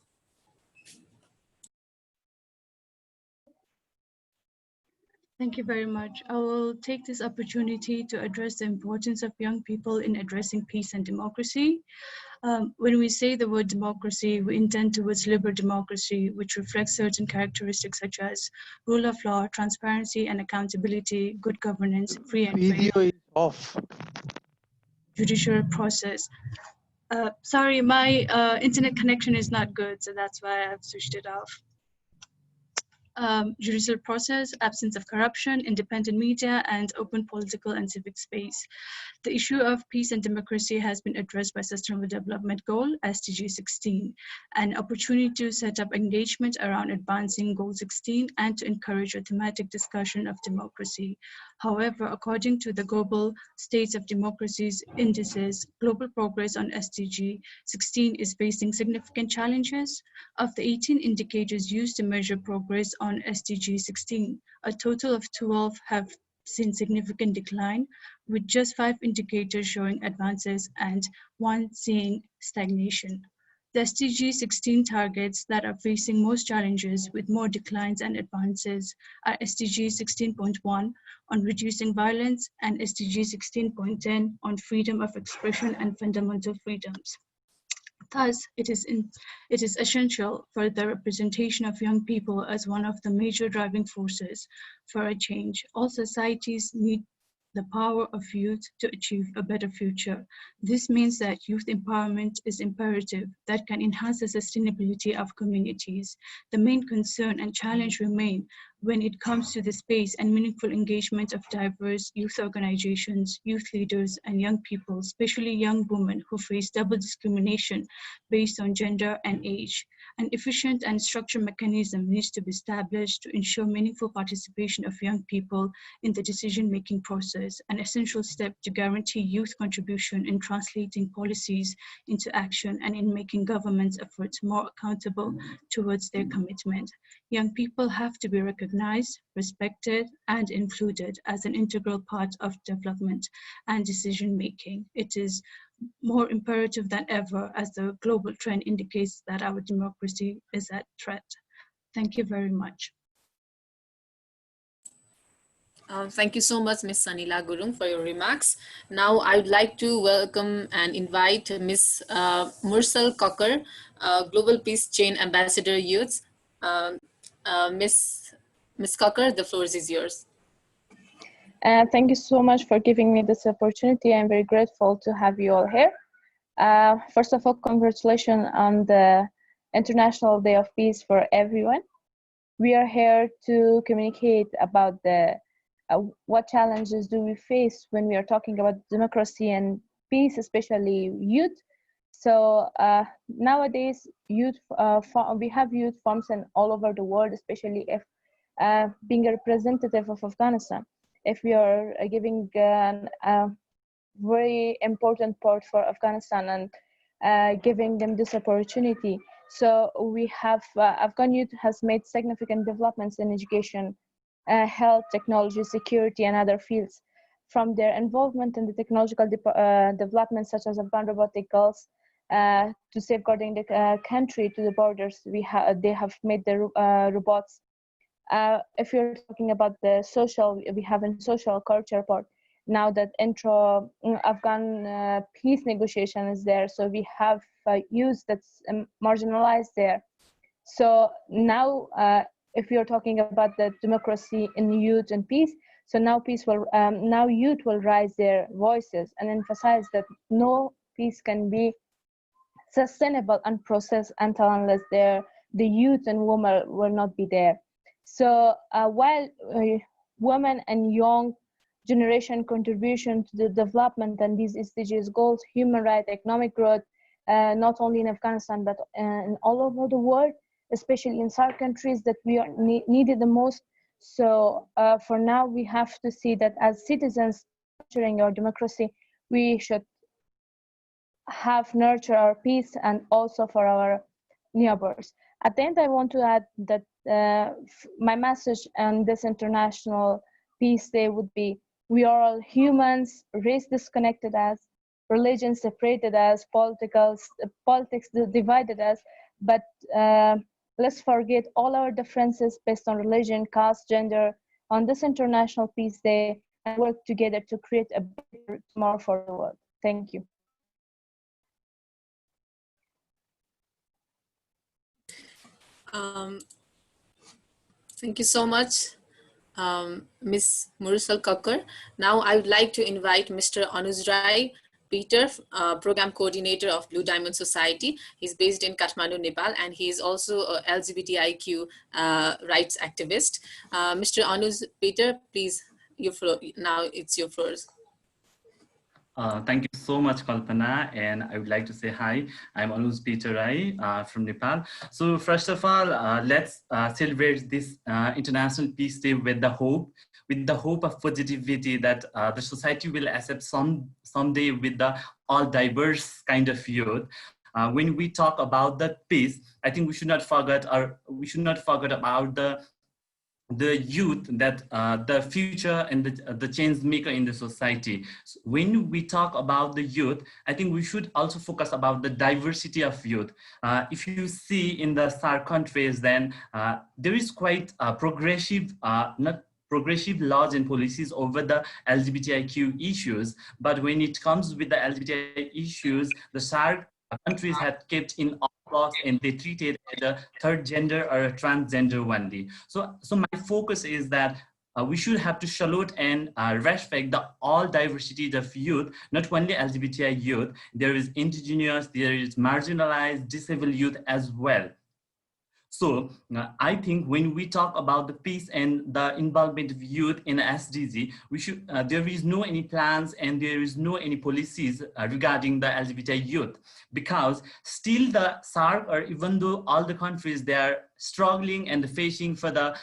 Thank you very much. I will take this opportunity to address the importance of young people in addressing peace and democracy. When we say the word democracy, we intend towards liberal democracy, which reflects certain characteristics such as rule of law, transparency and accountability, good governance, free and fair Video is off. judicial process. Sorry, my internet connection is not good, so that's why I've switched it off. Judicial process, absence of corruption, independent media, and open political and civic space. The issue of peace and democracy has been addressed by Sustainable Development Goal, SDG 16, an opportunity to set up engagement around advancing Goal 16 and to encourage a thematic discussion of democracy. However, according to the Global States of Democracies Indices, global progress on SDG 16 is facing significant challenges. Of the 18 indicators used to measure progress on SDG 16, a total of 12 have seen significant decline, with just 5 indicators showing advances and 1 seeing stagnation. The SDG 16 targets that are facing most challenges with more declines and advances are SDG 16.1 on reducing violence and SDG 16.10 on freedom of expression and fundamental freedoms. Thus, it is essential for the representation of young people as one of the major driving forces for a change. All societies need the power of youth to achieve a better future. This means that youth empowerment is imperative that can enhance the sustainability of communities. The main concern and challenge remain when it comes to the space and meaningful engagement of diverse youth organizations, youth leaders, and young people, especially young women who face double discrimination based on gender and age. An efficient and structured mechanism needs to be established to ensure meaningful participation of young people in the decision-making process, an essential step to guarantee youth contribution in translating policies into action and in making government's efforts more accountable towards their commitment. Young people have to be recognized, respected, and included as an integral part of development and decision-making. It is more imperative than ever as the global trend indicates that our democracy is at threat. Thank you very much. Thank you so much, Ms. Sanila Gurung, for your remarks. Now, I would like to welcome and invite Ms. Mursal Cocker, Global Peace Chain Ambassador Youth. Ms. Cocker, the floor is yours. Thank you so much for giving me this opportunity. I'm very grateful to have you all here. First of all, congratulations on the International Day of Peace for everyone. We are here to communicate about the what challenges do we face when we are talking about democracy and peace, especially youth. So nowadays, youth we have youth forms in all over the world, especially if being a representative of Afghanistan. If we are giving a very important part for Afghanistan and giving them this opportunity. So we have, Afghan youth has made significant developments in education, health, technology, security, and other fields. From their involvement in the technological developments such as Afghan robotic girls to safeguarding the country to the borders, they have made the robots. If you're talking about the social, we have in social culture part, now that Afghan peace negotiation is there, so we have youth that's marginalized there. So now, if you're talking about the democracy in youth and peace, so now now youth will raise their voices and emphasize that no peace can be sustainable and processed until unless the youth and women will not be there. So while women and young generation contribution to the development and these SDGs goals, human rights, economic growth, not only in Afghanistan, but in all over the world, especially in SAARC countries that we are needed the most. So for now, we have to see that as citizens nurturing our democracy, we should have nurture our peace and also for our neighbors. At the end, I want to add that my message on this International Peace Day would be, we are all humans, race disconnected us, religion separated us, politics divided us, but let's forget all our differences based on religion, caste, gender on this International Peace Day and work together to create a better tomorrow for the world. Thank you. Thank you so much, Ms. Mursal Kakkar. Now I would like to invite Mr. Anuj Rai Peter, Program Coordinator of Blue Diamond Society. He's based in Kathmandu, Nepal, and he is also a LGBTIQ rights activist. Mr. Anuj Peter, please, your floor, now it's your floor. Thank you so much, Kalpana, and I would like to say hi. I'm Anuj Peter Rai from Nepal. So first of all, let's celebrate this International Peace Day with the hope of positivity that the society will accept someday with the all diverse kind of youth. When we talk about the peace, I think we should not forget about the youth, that the future and the change maker in the society. So when we talk about the youth, I think we should also focus about the diversity of youth. If you see in the SAARC countries, then there is quite progressive, not progressive laws and policies over the LGBTIQ issues. But when it comes with the LGBTI issues, the SAARC countries had kept in all box and they treated as a third gender or a transgender only. So my focus is that we should have to salute and respect the all diversities of youth, not only LGBTI youth. There is indigenous, there is marginalized, disabled youth as well. So I think when we talk about the peace and the involvement of youth in SDG, we should there is no any plans and there is no any policies regarding the LGBTI youth, because still the SAARC, or even though all the countries, they are struggling and facing for the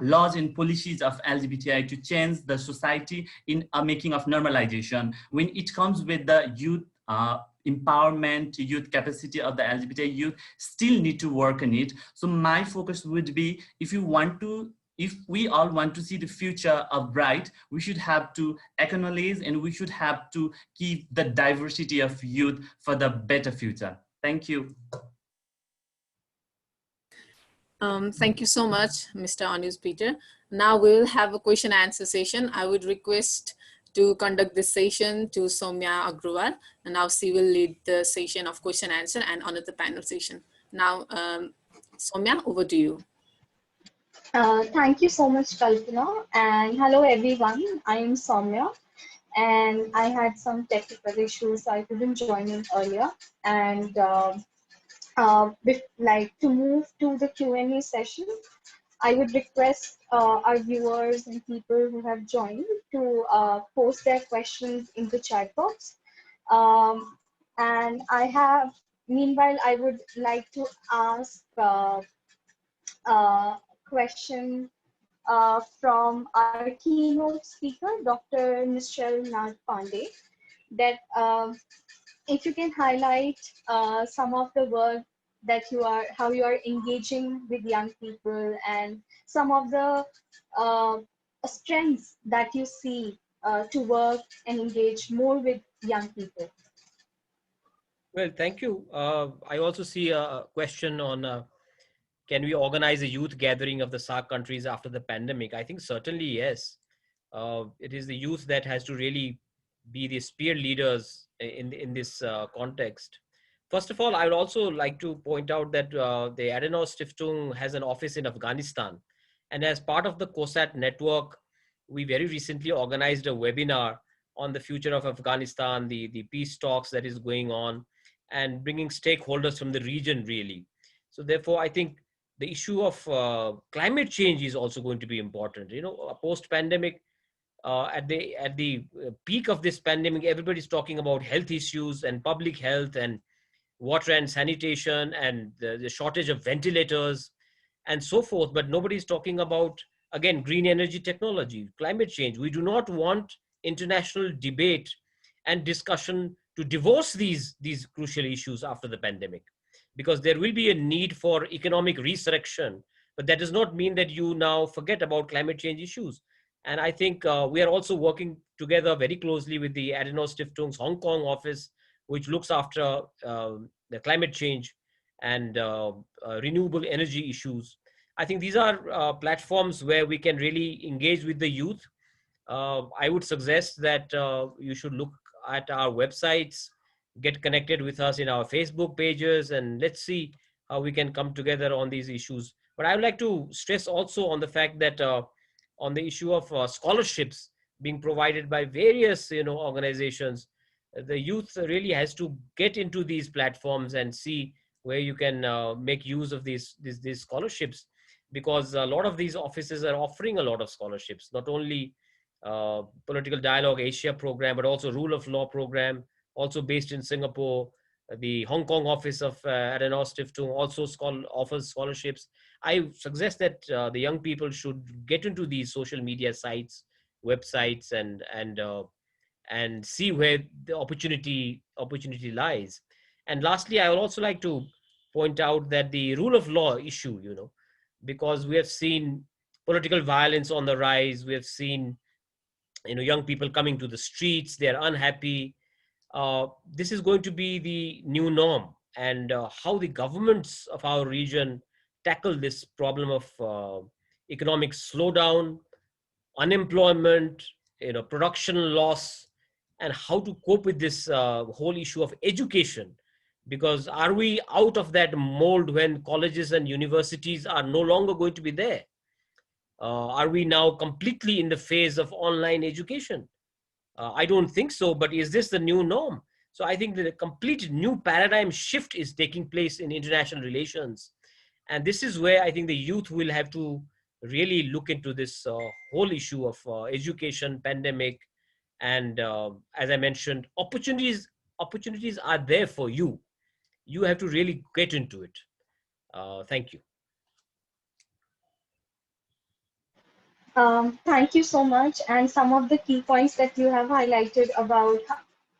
laws and policies of LGBTI to change the society in a making of normalization. When it comes with the youth empowerment, youth capacity of the LGBTI youth, still need to work on it. So my focus would be, if we all want to see the future of bright, we should have to acknowledge and we should have to keep the diversity of youth for the better future. Thank you. Thank you so much, Mr. Anuj Peter. Now we will have a question and answer session. I would request to conduct this session to Soumya Agrawal, and now she will lead the session of question and answer and another panel session. Now, Soumya, over to you. Thank you so much, Kalpana, and hello everyone. I am Soumya, and I had some technical issues, so I couldn't join in earlier. And like to move to the Q&A session, I would request our viewers and people who have joined to post their questions in the chat box. And meanwhile, I would like to ask a question from our keynote speaker, Dr. Nischal Nath Pandey, that if you can highlight some of the work that how you are engaging with young people and some of the strengths that you see to work and engage more with young people. Well, thank you. I also see a question on can we organize a youth gathering of the SAARC countries after the pandemic? I think certainly yes. It is the youth that has to really be the spear leaders in this context. First of all, I would also like to point out that the Adenauer Stiftung has an office in Afghanistan. And as part of the COSAT network, we very recently organized a webinar on the future of Afghanistan, the peace talks that is going on, and bringing stakeholders from the region really. So therefore, I think the issue of climate change is also going to be important. You know, post-pandemic, at the peak of this pandemic, everybody's talking about health issues and public health and water and sanitation and the shortage of ventilators and so forth. But nobody's talking about, again, green energy technology, climate change. We do not want international debate and discussion to divorce these crucial issues after the pandemic, because there will be a need for economic resurrection. But that does not mean that you now forget about climate change issues. And I think we are also working together very closely with the Adenauer Stiftung's Hong Kong office, which looks after the climate change and renewable energy issues. I think these are platforms where we can really engage with the youth. I would suggest that you should look at our websites, get connected with us in our Facebook pages, and let's see how we can come together on these issues. But I would like to stress also on the fact that on the issue of scholarships being provided by various organizations, the youth really has to get into these platforms and see where you can make use of these scholarships, because a lot of these offices are offering a lot of scholarships, not only Political Dialogue Asia program, but also Rule of Law program, also based in Singapore. The Hong Kong office of Adenauer Stiftung also offers scholarships. I suggest that the young people should get into these social media sites, websites, and see where the opportunity lies. And lastly, I would also like to point out that the rule of law issue, because we have seen political violence on the rise, we have seen young people coming to the streets, they're unhappy. This is going to be the new norm, and how the governments of our region tackle this problem of economic slowdown, unemployment, production loss, and how to cope with this whole issue of education. Because are we out of that mold when colleges and universities are no longer going to be there? Are we now completely in the phase of online education? I don't think so, but is this the new norm? So I think that a complete new paradigm shift is taking place in international relations. And this is where I think the youth will have to really look into this whole issue of education, pandemic, and as I mentioned, opportunities are there for you. You have to really get into it. Thank you. Thank you so much. And some of the key points that you have highlighted about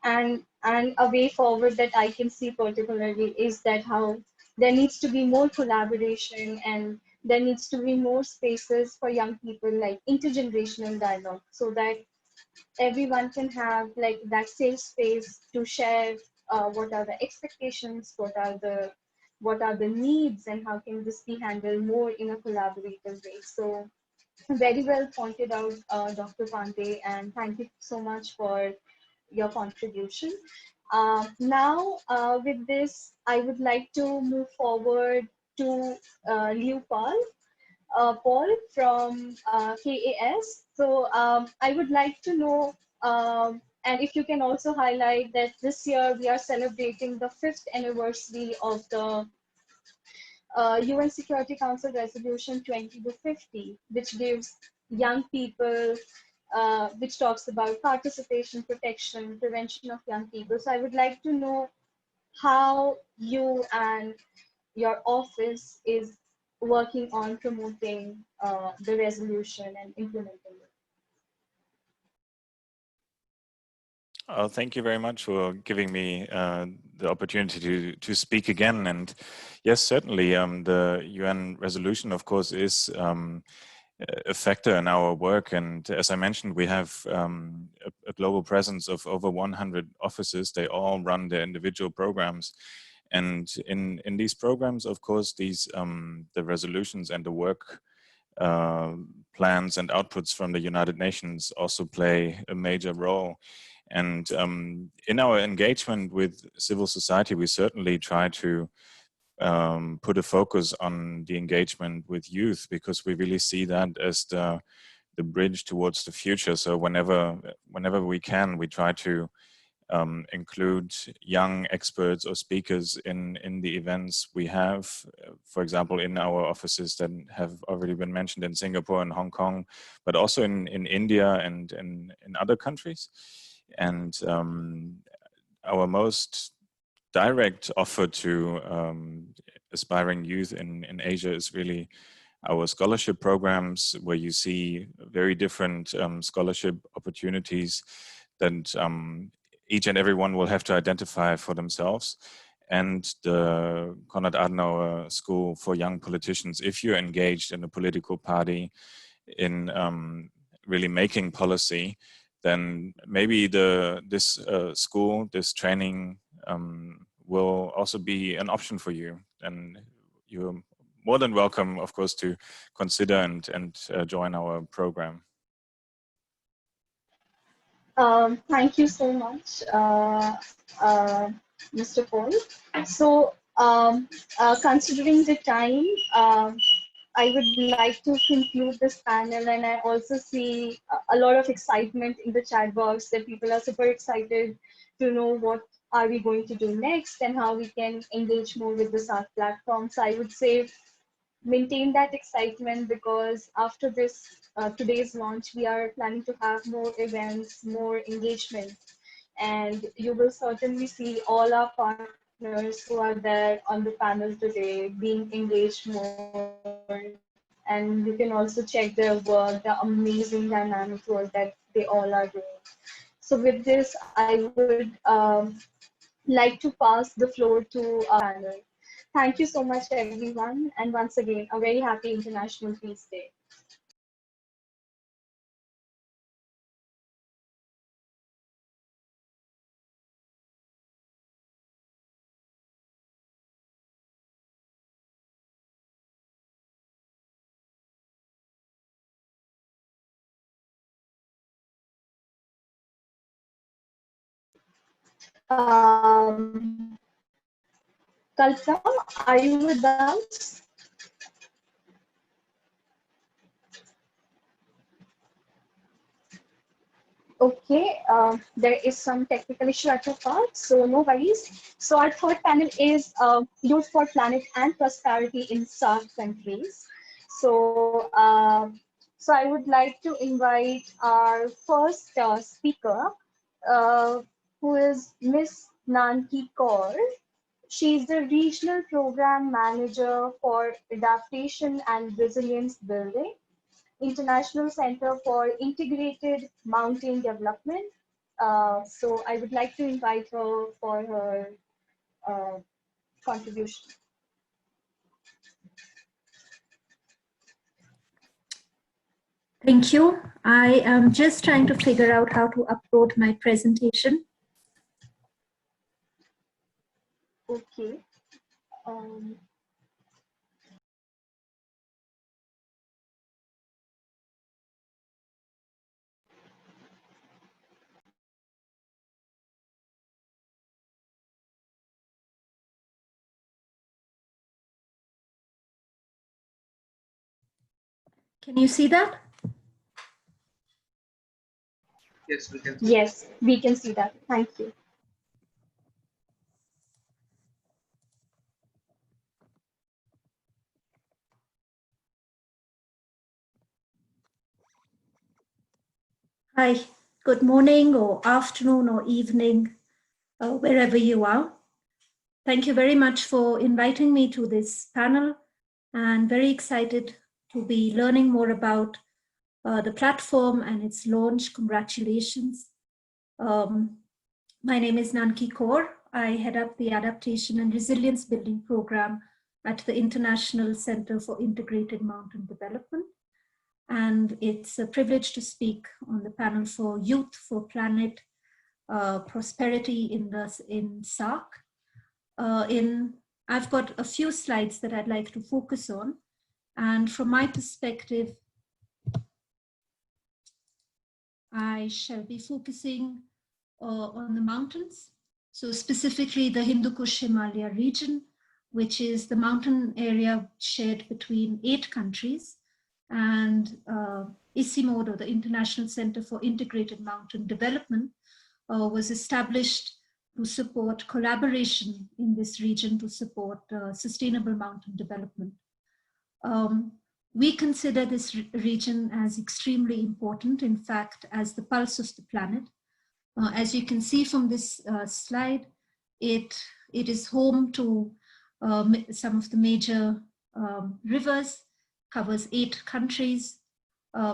and a way forward that I can see particularly is that how there needs to be more collaboration and there needs to be more spaces for young people, like intergenerational dialogue, so that everyone can have like that safe space to share what are the expectations, what are the needs, and how can this be handled more in a collaborative way. So very well pointed out, Dr. Pandey, and thank you so much for your contribution. Now, with this, I would like to move forward to Liu Paul from KAS. So I would like to know, and if you can also highlight that this year we are celebrating the 5th anniversary of the UN Security Council Resolution 2050, which gives young people, which talks about participation, protection, prevention of young people. So I would like to know how you and your office is working on promoting the resolution and implementing it. Thank you very much for giving me the opportunity to speak again. And yes, certainly, the UN resolution, of course, is a factor in our work. And as I mentioned, we have a global presence of over 100 offices. They all run their individual programs. And in these programs, of course, these the resolutions and the work plans and outputs from the United Nations also play a major role. And in our engagement with civil society, we certainly try to put a focus on the engagement with youth, because we really see that as the bridge towards the future. So whenever we can, we try to include young experts or speakers in the events we have, for example, in our offices that have already been mentioned in Singapore and Hong Kong, but also in India and in other countries. And our most direct offer to aspiring youth in Asia is really our scholarship programs, where you see very different scholarship opportunities that each and every one will have to identify for themselves. And the Konrad Adenauer School for Young Politicians, if you're engaged in a political party in really making policy, then maybe this school, this training will also be an option for you. And you're more than welcome, of course, to consider and join our program. Thank you so much, Mr. Paul. So, considering the time, I would like to conclude this panel, and I also see a lot of excitement in the chat box that people are super excited to know what are we going to do next and how we can engage more with the SAARC platform. So I would say maintain that excitement, because after this today's launch, we are planning to have more events, more engagement, and you will certainly see all our partners who are there on the panel today being engaged more. And you can also check their work, the amazing dynamic work that they all are doing. So with this, I would like to pass the floor to our panel. Thank you so much, everyone. And once again, a very happy International Peace Day. Kalpana, are you with us? Okay, there is some technical issue at your part, so no worries. So our third panel is Youth for Planet and Prosperity in SAARC countries. So, so I would like to invite our first speaker, who is Miss Nanki Kaur. She's the Regional Program Manager for Adaptation and Resilience Building, International Center for Integrated Mountain Development. So I would like to invite her for her contribution. Thank you. I am just trying to figure out how to upload my presentation. Okay. Can you see that? Yes, we can. Yes, we can see that. Thank you. Hi, good morning or afternoon or evening, wherever you are. Thank you very much for inviting me to this panel, and very excited to be learning more about the platform and its launch. Congratulations. My name is Nanki Kaur. I head up the Adaptation and Resilience Building Program at the International Center for Integrated Mountain Development. And it's a privilege to speak on the panel for Youth for Planet Prosperity in SAARC. I've got a few slides that I'd like to focus on. And from my perspective, I shall be focusing on the mountains. So specifically the Hindu Kush Himalaya region, which is the mountain area shared between 8 countries. And ICIMOD, or the International Center for Integrated Mountain Development, was established to support collaboration in this region to support sustainable mountain development. We consider this region as extremely important, in fact, as the pulse of the planet. As you can see from this slide, it is home to some of the major rivers, covers 8 countries,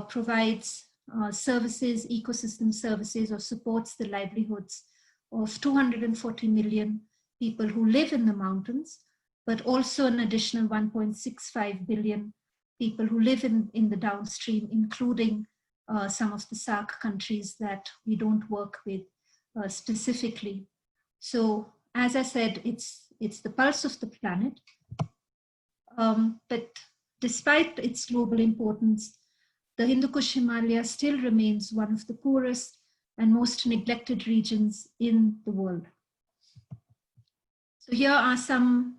provides services, ecosystem services, or supports the livelihoods of 240 million people who live in the mountains, but also an additional 1.65 billion people who live in the downstream, including some of the SAARC countries that we don't work with specifically. So as I said, it's the pulse of the planet. But despite its global importance, the Hindu Kush Himalaya still remains one of the poorest and most neglected regions in the world. So here are some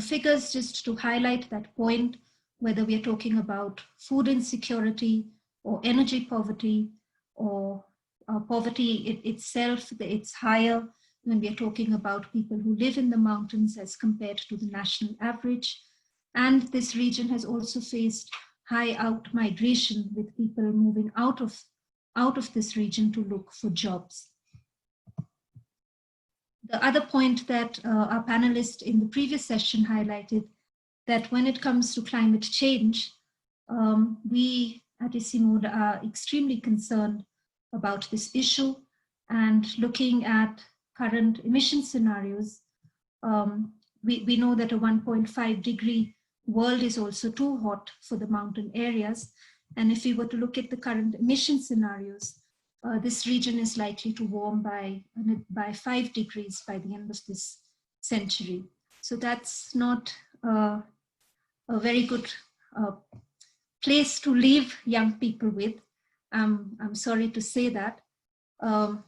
figures just to highlight that point, whether we are talking about food insecurity or energy poverty or poverty itself. It's higher when we are talking about people who live in the mountains as compared to the national average. And this region has also faced high out migration, with people moving out of this region to look for jobs. The other point that our panelist in the previous session highlighted, that when it comes to climate change, we at ICIMOD are extremely concerned about this issue, and looking at current emission scenarios, we know that a 1.5 degree world is also too hot for the mountain areas. And if we were to look at the current emission scenarios, this region is likely to warm by 5 degrees by the end of this century. So that's not a very good place to leave young people with. I'm sorry to say that. And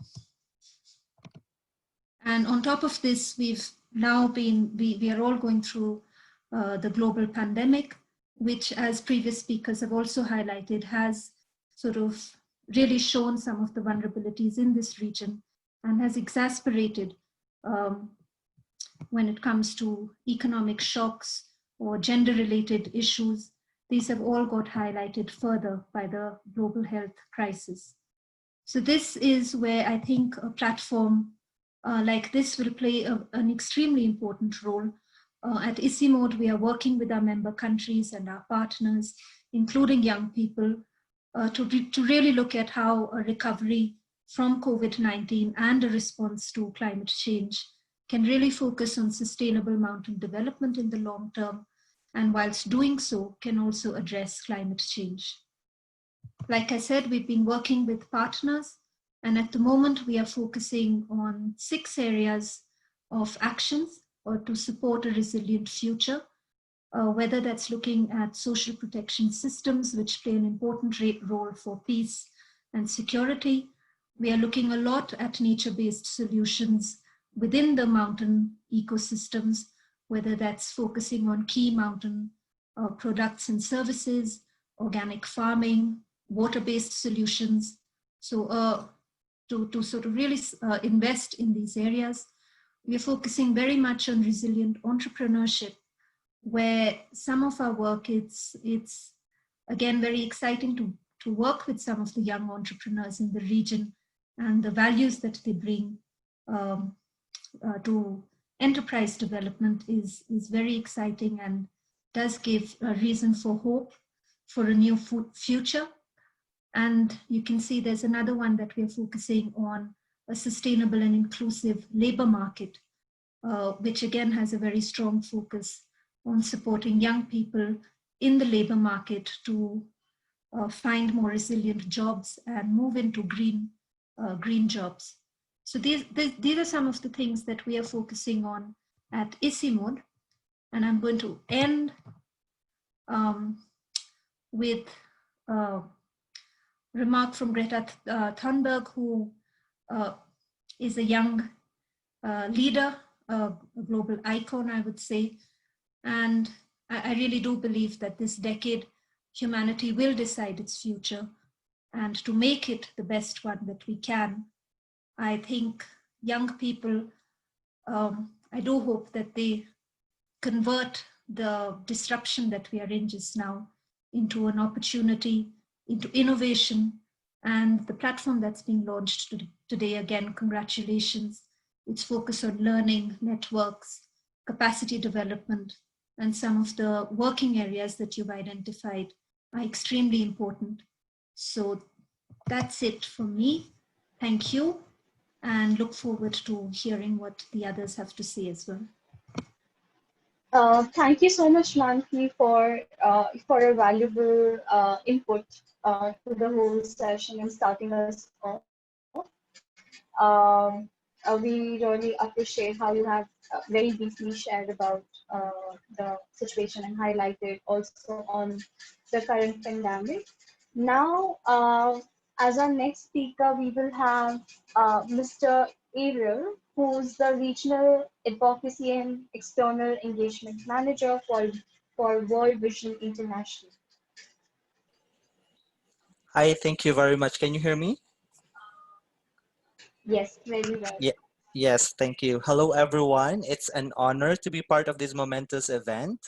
on top of this, we've now we are all going through the global pandemic, which, as previous speakers have also highlighted, has sort of really shown some of the vulnerabilities in this region and has exacerbated when it comes to economic shocks or gender-related issues. These have all got highlighted further by the global health crisis. So this is where I think a platform like this will play an extremely important role. At ICIMOD, we are working with our member countries and our partners, including young people, to really look at how a recovery from COVID-19 and a response to climate change can really focus on sustainable mountain development in the long term, and whilst doing so, can also address climate change. Like I said, we've been working with partners, and at the moment we are focusing on 6 areas of actions to support a resilient future, whether that's looking at social protection systems, which play an important role for peace and security. We are looking a lot at nature-based solutions within the mountain ecosystems, whether that's focusing on key mountain products and services, organic farming, water-based solutions. So to sort of really invest in these areas, we're focusing very much on resilient entrepreneurship, where some of our work, it's again very exciting to work with some of the young entrepreneurs in the region, and the values that they bring to enterprise development is very exciting and does give a reason for hope for a new future. And you can see there's another one that we're focusing on, a sustainable and inclusive labor market, which again has a very strong focus on supporting young people in the labor market to find more resilient jobs and move into green jobs. So these are some of the things that we are focusing on at ICIMOD. And I'm going to end with a remark from Greta Thunberg, who is a young leader, a global icon, I would say. And I really do believe that this decade, humanity will decide its future. And to make it the best one that we can, I think young people, I do hope that they convert the disruption that we are in just now into an opportunity, into innovation. And the platform that's being launched today, again, congratulations. It's focused on learning, networks, capacity development, and some of the working areas that you've identified are extremely important. So that's it from me. Thank you, and look forward to hearing what the others have to say as well. Thank you so much, Mansi, for your valuable input to the whole session and starting us off. We really appreciate how you have very briefly shared about the situation and highlighted also on the current pandemic. Now, as our next speaker, we will have Mr. Ariel, who's the Regional Advocacy and External Engagement Manager for World Vision International. Hi, thank you very much. Can you hear me? Yes, very well. Yeah. Yes, thank you. Hello, everyone. It's an honor to be part of this momentous event,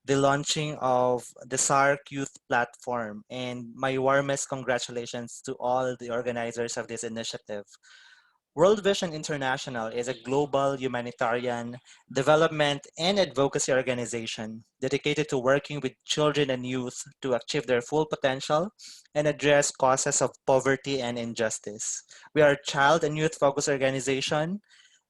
the launching of the SAARC Youth Platform, and my warmest congratulations to all the organizers of this initiative. World Vision International is a global humanitarian development and advocacy organization dedicated to working with children and youth to achieve their full potential and address causes of poverty and injustice. We are a child and youth focused organization,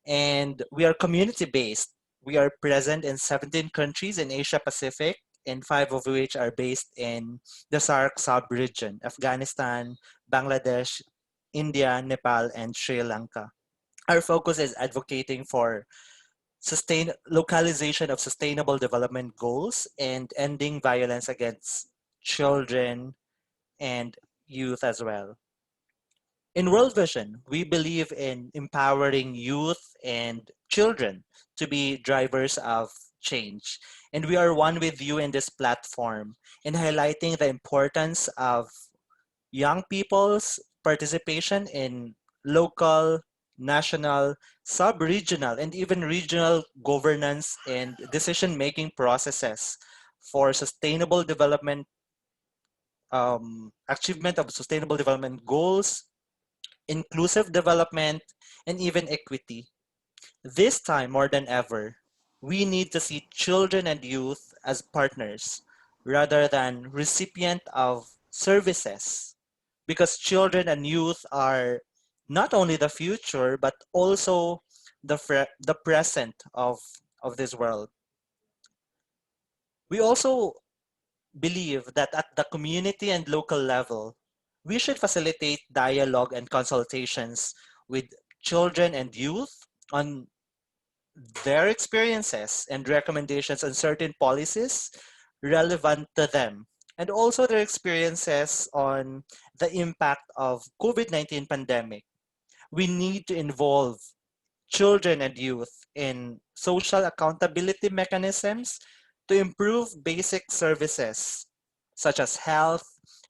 and we are community-based. We are present in 17 countries in Asia Pacific, and 5 of which are based in the SAARC sub-region: Afghanistan, Bangladesh, India, Nepal, and Sri Lanka. Our focus is advocating for localization of sustainable development goals and ending violence against children and youth as well. In World Vision, we believe in empowering youth and children to be drivers of change. And we are one with you in this platform in highlighting the importance of young people's participation in local, national, sub-regional, and even regional governance and decision-making processes for sustainable development, achievement of sustainable development goals, inclusive development, and even equity. This time more than ever, we need to see children and youth as partners rather than recipient of services, because children and youth are not only the future but also the present of this world. We also believe that at the community and local level, we should facilitate dialogue and consultations with children and youth on their experiences and recommendations on certain policies relevant to them, and also their experiences on the impact of COVID-19 pandemic. We need to involve children and youth in social accountability mechanisms to improve basic services such as health,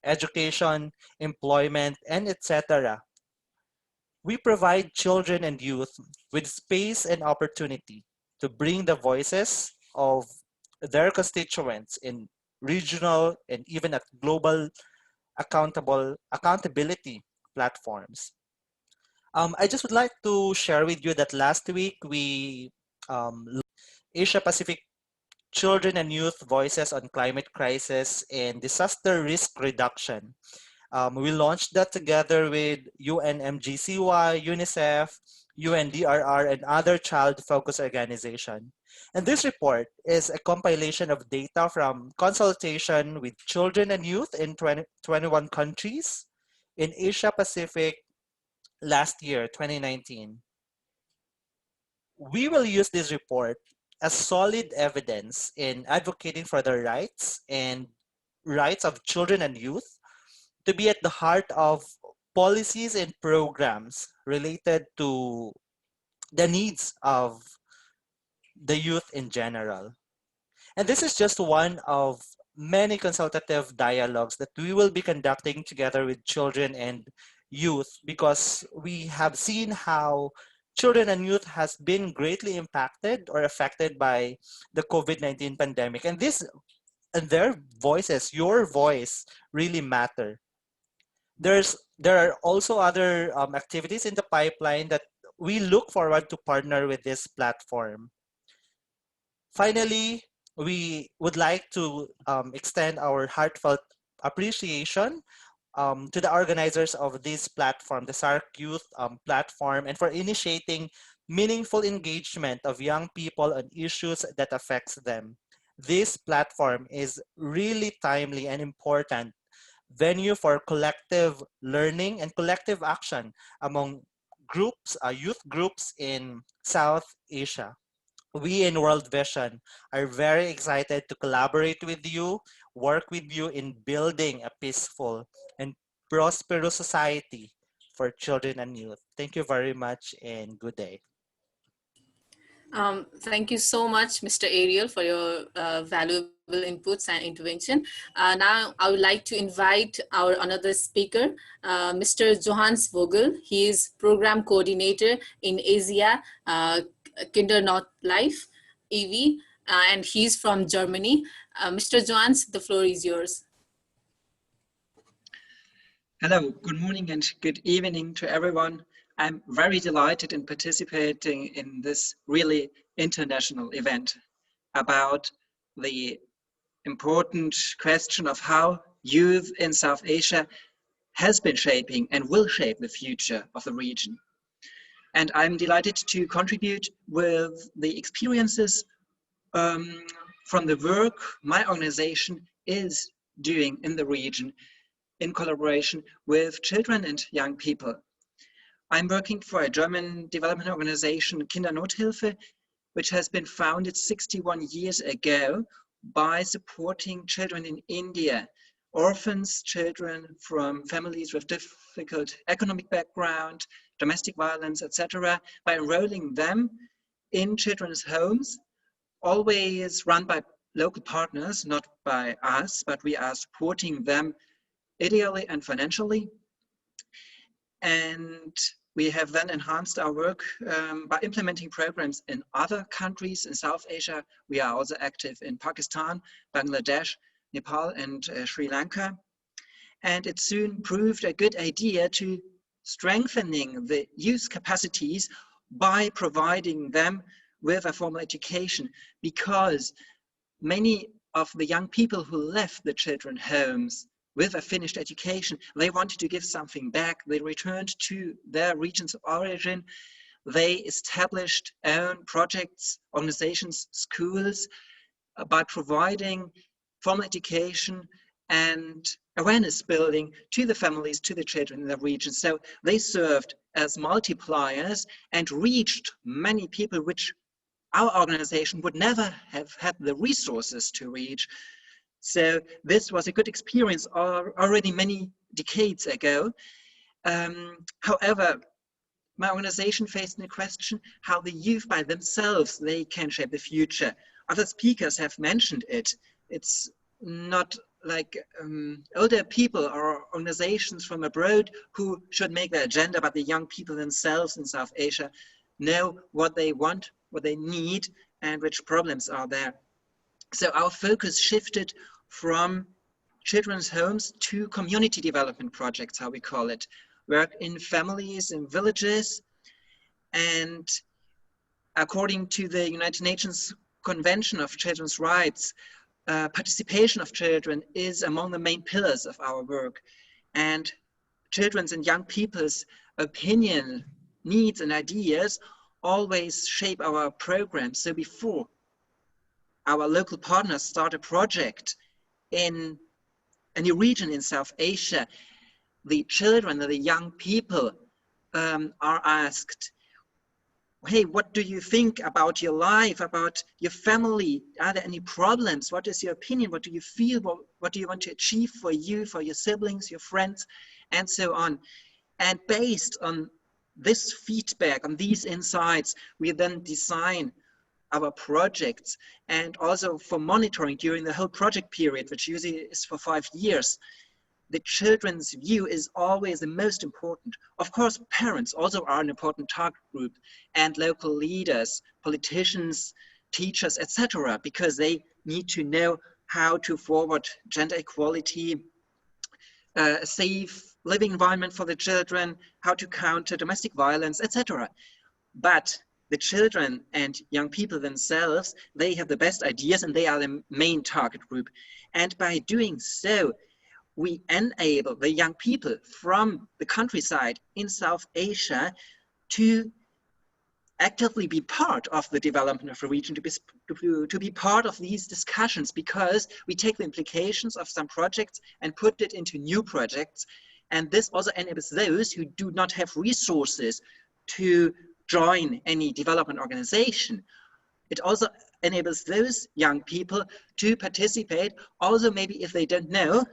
education, employment, and etc. We provide children and youth with space and opportunity to bring the voices of their constituents in regional and even at global accountability platforms. I just would like to share with you that last week we Asia Pacific Children and Youth Voices on Climate Crisis and Disaster Risk Reduction. We launched that together with UNMGCY, UNICEF, UNDRR, and other child-focused organizations. And this report is a compilation of data from consultation with children and youth in 21 countries in Asia Pacific last year, 2019. We will use this report as solid evidence in advocating for the rights and rights of children and youth to be at the heart of policies and programs related to the needs of the youth in general. And this is just one of many consultative dialogues that we will be conducting together with children and youth, because we have seen how children and youth has been greatly impacted or affected by the COVID-19 pandemic. And their voices, your voice, really matter. There are also other activities in the pipeline that we look forward to partner with this platform. Finally, we would like to extend our heartfelt appreciation to the organizers of this platform, the SAARC Youth platform, and for initiating meaningful engagement of young people on issues that affects them. This platform is really timely and important venue for collective learning and collective action among groups, youth groups in South Asia. We in World Vision are very excited to collaborate with you, work with you in building a peaceful and prosperous society for children and youth. Thank you very much and good day. Thank you so much, Mr. Ariel, for your valuable inputs and intervention. Now, I would like to invite our another speaker, Mr. Johannes Vogel. He is Program Coordinator in Asia Kinder Not Life, EV, and he's from Germany. Mr. Johannes, the floor is yours. Hello, good morning and good evening to everyone. I'm very delighted in participating in this really international event about the important question of how youth in South Asia has been shaping and will shape the future of the region. And I'm delighted to contribute with the experiences from the work my organization is doing in the region in collaboration with children and young people. I'm working for a German development organization, Kindernothilfe, which has been founded 61 years ago by supporting children in India, orphans, children from families with difficult economic background, domestic violence, etc., by enrolling them in children's homes, always run by local partners, not by us, but we are supporting them ideally and financially. And we have then enhanced our work by implementing programs in other countries in South Asia. We are also active in Pakistan, Bangladesh, Nepal, and Sri Lanka. And it soon proved a good idea to strengthening the youth capacities by providing them with a formal education, because many of the young people who left the children's homes with a finished education, they wanted to give something back. They returned to their regions of origin. They established own projects, organizations, schools by providing formal education and awareness building to the families, to the children in the region. So they served as multipliers and reached many people which our organization would never have had the resources to reach. So this was a good experience already many decades ago. However, my organization faced the question how the youth by themselves, they can shape the future. Other speakers have mentioned it. It's not like older people or organizations from abroad who should make the agenda, but the young people themselves in South Asia know what they want, what they need, and which problems are there. So our focus shifted from children's homes to community development projects, how we call it. Work in families, in villages, and according to the United Nations Convention of Children's Rights, participation of children is among the main pillars of our work. And children's and young people's opinion, needs, and ideas always shape our programs. So before our local partners start a project in a new region in South Asia, the children, the young people are asked, hey, what do you think about your life, about your family? Are there any problems? What is your opinion? What do you feel? What do you want to achieve for you, for your siblings, your friends, and so on? And based on this feedback, on these insights, we then design our projects, and also for monitoring during the whole project period, which usually is for 5 years. The children's view is always the most important. Of course, parents also are an important target group, and local leaders, politicians, teachers, etc., because they need to know how to forward gender equality, a safe living environment for the children, how to counter domestic violence, etc. But the children and young people themselves, they have the best ideas and they are the main target group. And by doing so, we enable the young people from the countryside in South Asia to actively be part of the development of the region, to be part of these discussions, because we take the implications of some projects and put it into new projects. And this also enables those who do not have resources to join any development organization. It also enables those young people to participate, also maybe if they don't know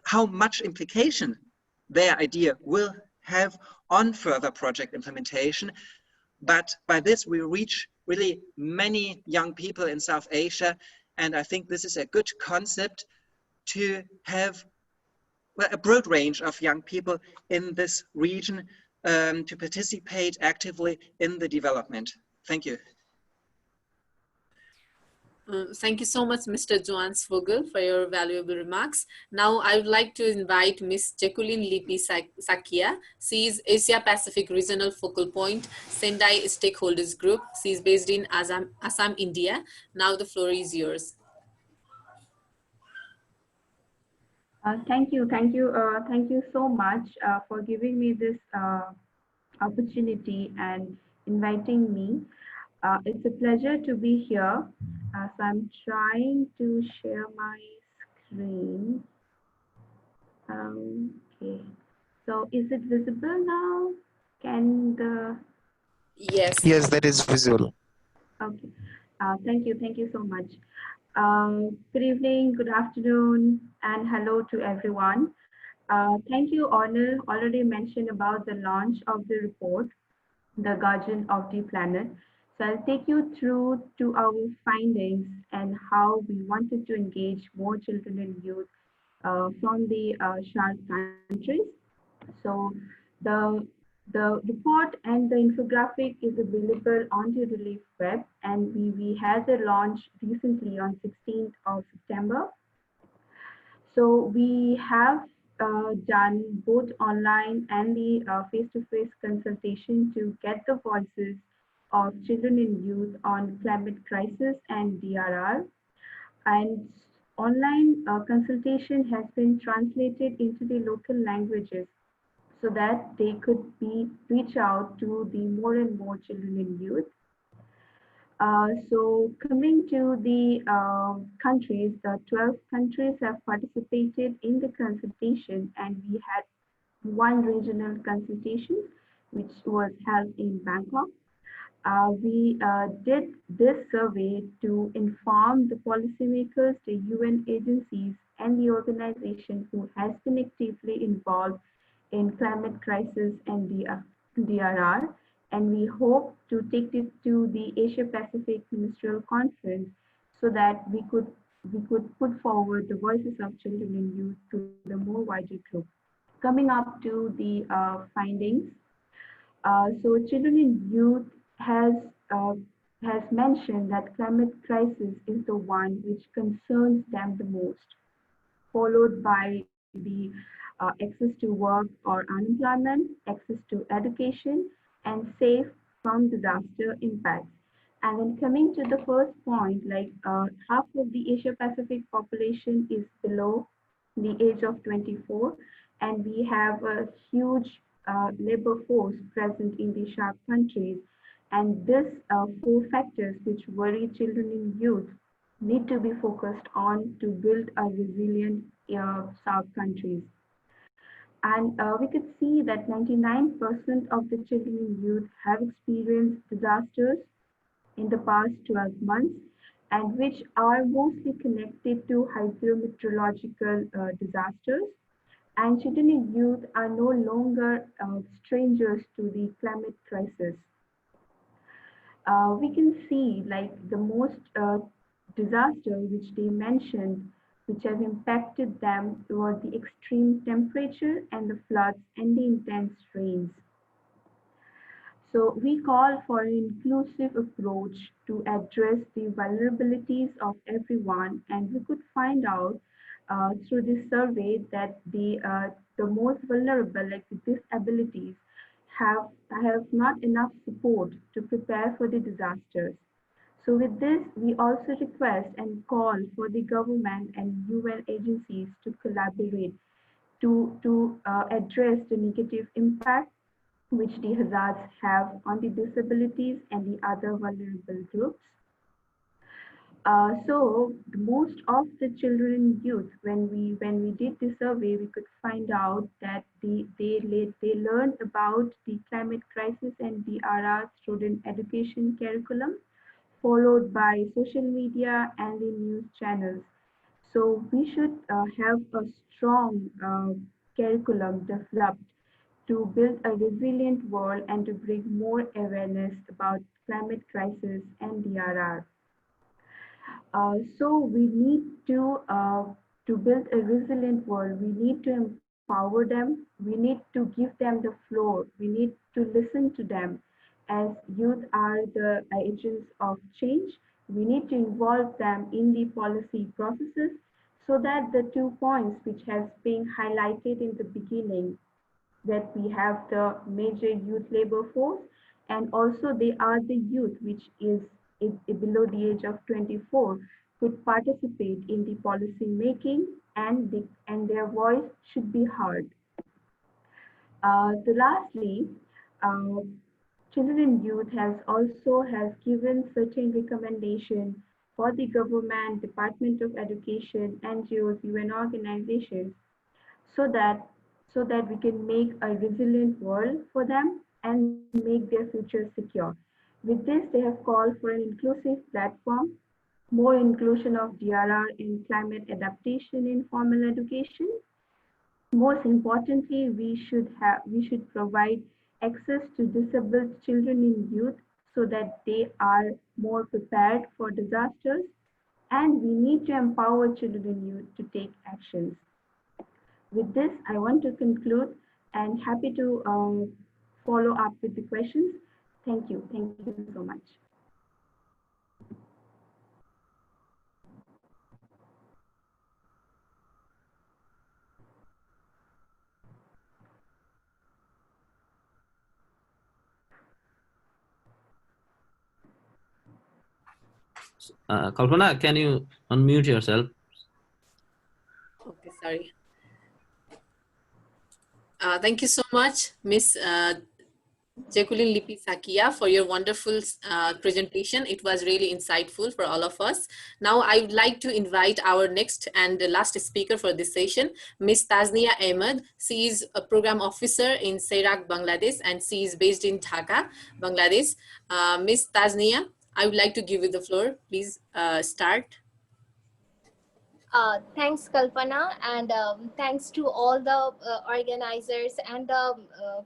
how much implication their idea will have on further project implementation. But by this, we reach really many young people in South Asia. And I think this is a good concept to have a broad range of young people in this region to participate actively in the development. Thank you. Thank you so much, Mr. Johansvogel, for your valuable remarks. Now, I would like to invite Ms. Jacqueline Lipi Sakia. She is Asia Pacific Regional Focal Point, Sendai Stakeholders Group. She is based in Assam, India. Now the floor is yours. Thank you so much for giving me this opportunity and inviting me. It's a pleasure to be here. So I'm trying to share my screen. Okay. So is it visible now? Can the... Yes. Yes, that is visible. Okay. Thank you so much. Good evening, good afternoon, and hello to everyone. Thank you, Arnold already mentioned about the launch of the report, The Guardian of the Planet. So So I'll take you through to our findings and how we wanted to engage more children and youth from the SAARC countries. So the the report and the infographic is available on the Relief web, and we had a launch recently on 16th of September. So we have done both online and the face-to-face consultation to get the voices of children and youth on climate crisis and DRR. And online consultation has been translated into the local languages so that they could be reach out to the more and more children and youth. So coming to the countries, the 12 countries have participated in the consultation, and we had one regional consultation which was held in Bangkok. We did this survey to inform the policymakers, the UN agencies, and the organization who has been actively involved in climate crisis and DRR, and we hope to take it to the Asia Pacific Ministerial Conference so that we could put forward the voices of children and youth to the more wider group. Coming up to the findings, so children and youth has mentioned that climate crisis is the one which concerns them the most, followed by the access to work or unemployment, access to education, and safe from disaster impacts. And then coming to the first point, like half of the Asia Pacific population is below the age of 24, and we have a huge labor force present in the SAARC countries. And this four factors which worry children and youth need to be focused on to build a resilient SAARC countries. And we could see that 99% of the children and youth have experienced disasters in the past 12 months, and which are mostly connected to hydrometeorological disasters. And children and youth are no longer strangers to the climate crisis. We can see like the most disaster which they mentioned, which have impacted them were the extreme temperature and the floods and the intense rains. So we call for an inclusive approach to address the vulnerabilities of everyone, and we could find out through this survey that the most vulnerable, like the disabilities, have not enough support to prepare for the disasters. So with this, we also request and call for the government and UN agencies to collaborate to address the negative impact which the hazards have on the disabilities and the other vulnerable groups. So most of the children and youth, when we did the survey, we could find out that they learned about the climate crisis and DRR through the education curriculum, followed by social media and the news channels. So we should have a strong curriculum developed to build a resilient world and to bring more awareness about climate crisis and DRR. So we need to build a resilient world. We need to empower them. We need to give them the floor. We need to listen to them. As youth are the agents of change, we need to involve them in the policy processes so that the 2 points which has been highlighted in the beginning, that we have the major youth labor force, and also they are the youth which is below the age of 24, could participate in the policy making, and their voice should be heard. Lastly, children and youth has given certain recommendations for the government, Department of Education, NGOs, UN organizations, so that we can make a resilient world for them and make their future secure. With this, they have called for an inclusive platform, more inclusion of DRR in climate adaptation in formal education. Most importantly, we should provide access to disabled children and youth so that they are more prepared for disasters. And we need to empower children and youth to take actions. With this, I want to conclude and happy to follow up with the questions. Thank you. Thank you so much. Kalpana, can you unmute yourself? Okay, sorry. Thank you so much, Miss Jacqueline Lipi Sakia, for your wonderful presentation. It was really insightful for all of us. Now I would like to invite our next and last speaker for this session, Miss Taznia Ahmed. She is a program officer in SAARC, Bangladesh, and she is based in Dhaka, Bangladesh. Miss Taznia, I would like to give you the floor. Please start. Thanks, Kalpana, and thanks to all the organizers and the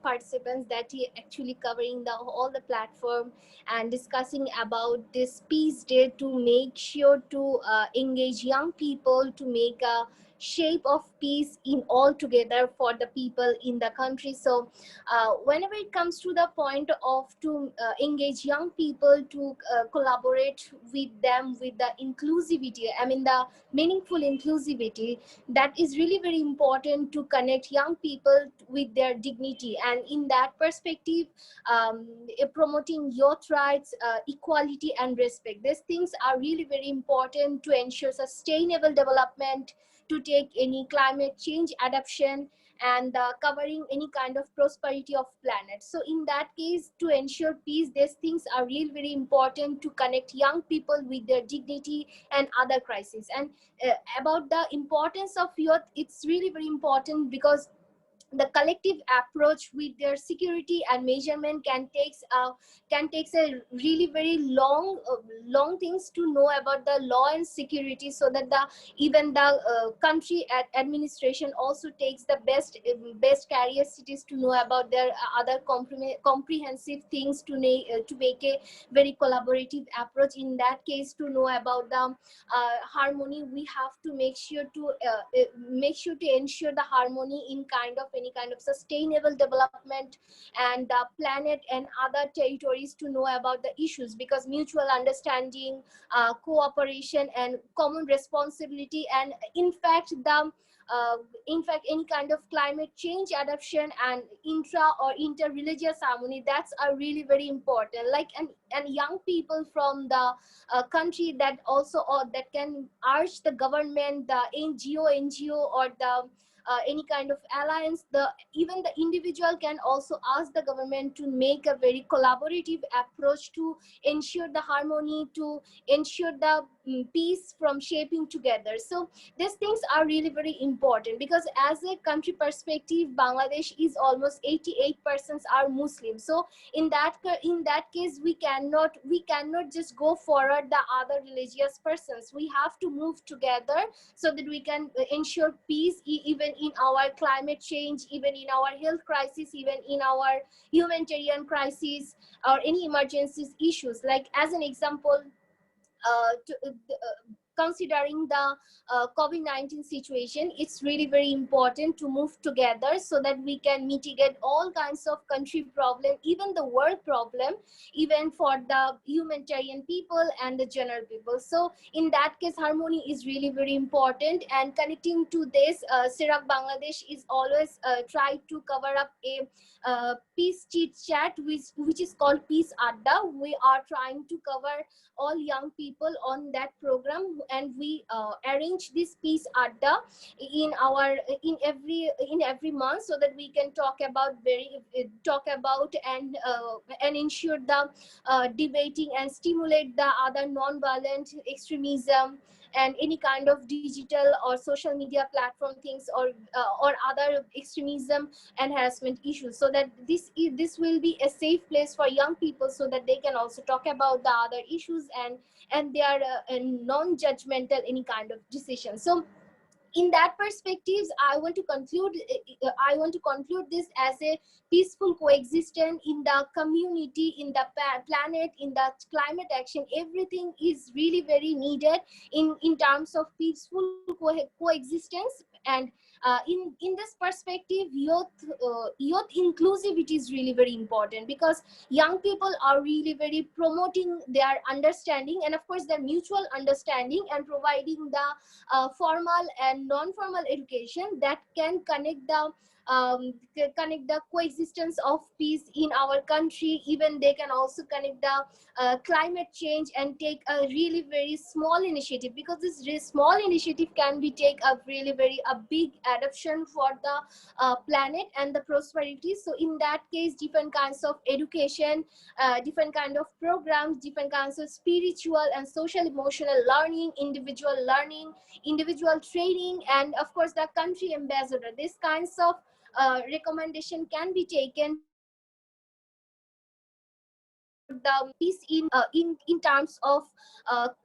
participants that he actually covering all the platform and discussing about this Peace Day to make sure to engage young people to make a shape of peace in all together for the people in the country. So whenever it comes to the point of to engage young people to collaborate with them with the inclusivity, I mean the meaningful inclusivity, that is really very important to connect young people with their dignity. And in that perspective, promoting youth rights, equality and respect, these things are really very important to ensure sustainable development, to take any climate change adaptation, and covering any kind of prosperity of planet. So in that case, to ensure peace, these things are really very important to connect young people with their dignity and other crises. And about the importance of youth, it's really very important because the collective approach with their security and measurement can takes a really very long things to know about the law and security, so that the even the country administration also takes the best carrier cities to know about their other comprehensive things to make a very collaborative approach. In that case, to know about the harmony, we have to make sure to ensure the harmony in any kind of sustainable development and the planet and other territories, to know about the issues, because mutual understanding, cooperation and common responsibility, and in fact any kind of climate change adaptation and intra or inter-religious harmony, that's are really very important. Like and young people from the country that also, or that can urge the government, the NGO or the any kind of alliance, even the individual can also ask the government to make a very collaborative approach to ensure the harmony, to ensure the peace from shaping together. So these things are really very important, because as a country perspective, Bangladesh is almost 88% are Muslim. So in that case, we cannot just go forward the other religious persons. We have to move together so that we can ensure peace, even in our climate change, even in our health crisis, even in our humanitarian crisis or any emergencies issues. Like as an example, considering the COVID-19 situation, it's really very important to move together so that we can mitigate all kinds of country problem, even the world problem, even for the humanitarian people and the general people. So in that case, harmony is really very important. And connecting to this, SAARC Bangladesh is always try to cover up a peace chit chat, which is called Peace Adda. We are trying to cover all young people on that program, and we arrange this Peace Adda in every month, so that we can talk about and ensure the debating and stimulate the other non-violent extremism and any kind of digital or social media platform things, or other extremism and harassment issues, so that this will be a safe place for young people, so that they can also talk about the other issues and they are non-judgmental any kind of decision. So in that perspective, I want to conclude this as a peaceful coexistence in the community, in the planet, in the climate action. Everything is really very needed in terms of peaceful coexistence. And in this perspective, youth inclusivity is really very important, because young people are really very promoting their understanding, and of course their mutual understanding, and providing the formal and non-formal education that can connect the coexistence of peace in our country. Even they can also connect the climate change and take a really very small initiative, because this really small initiative can be take a really very big adoption for the planet and the prosperity. So in that case, different kinds of education, different kind of programs, different kinds of spiritual and social emotional learning, individual training, and of course the country ambassador, these kinds of recommendation can be taken the peace in terms of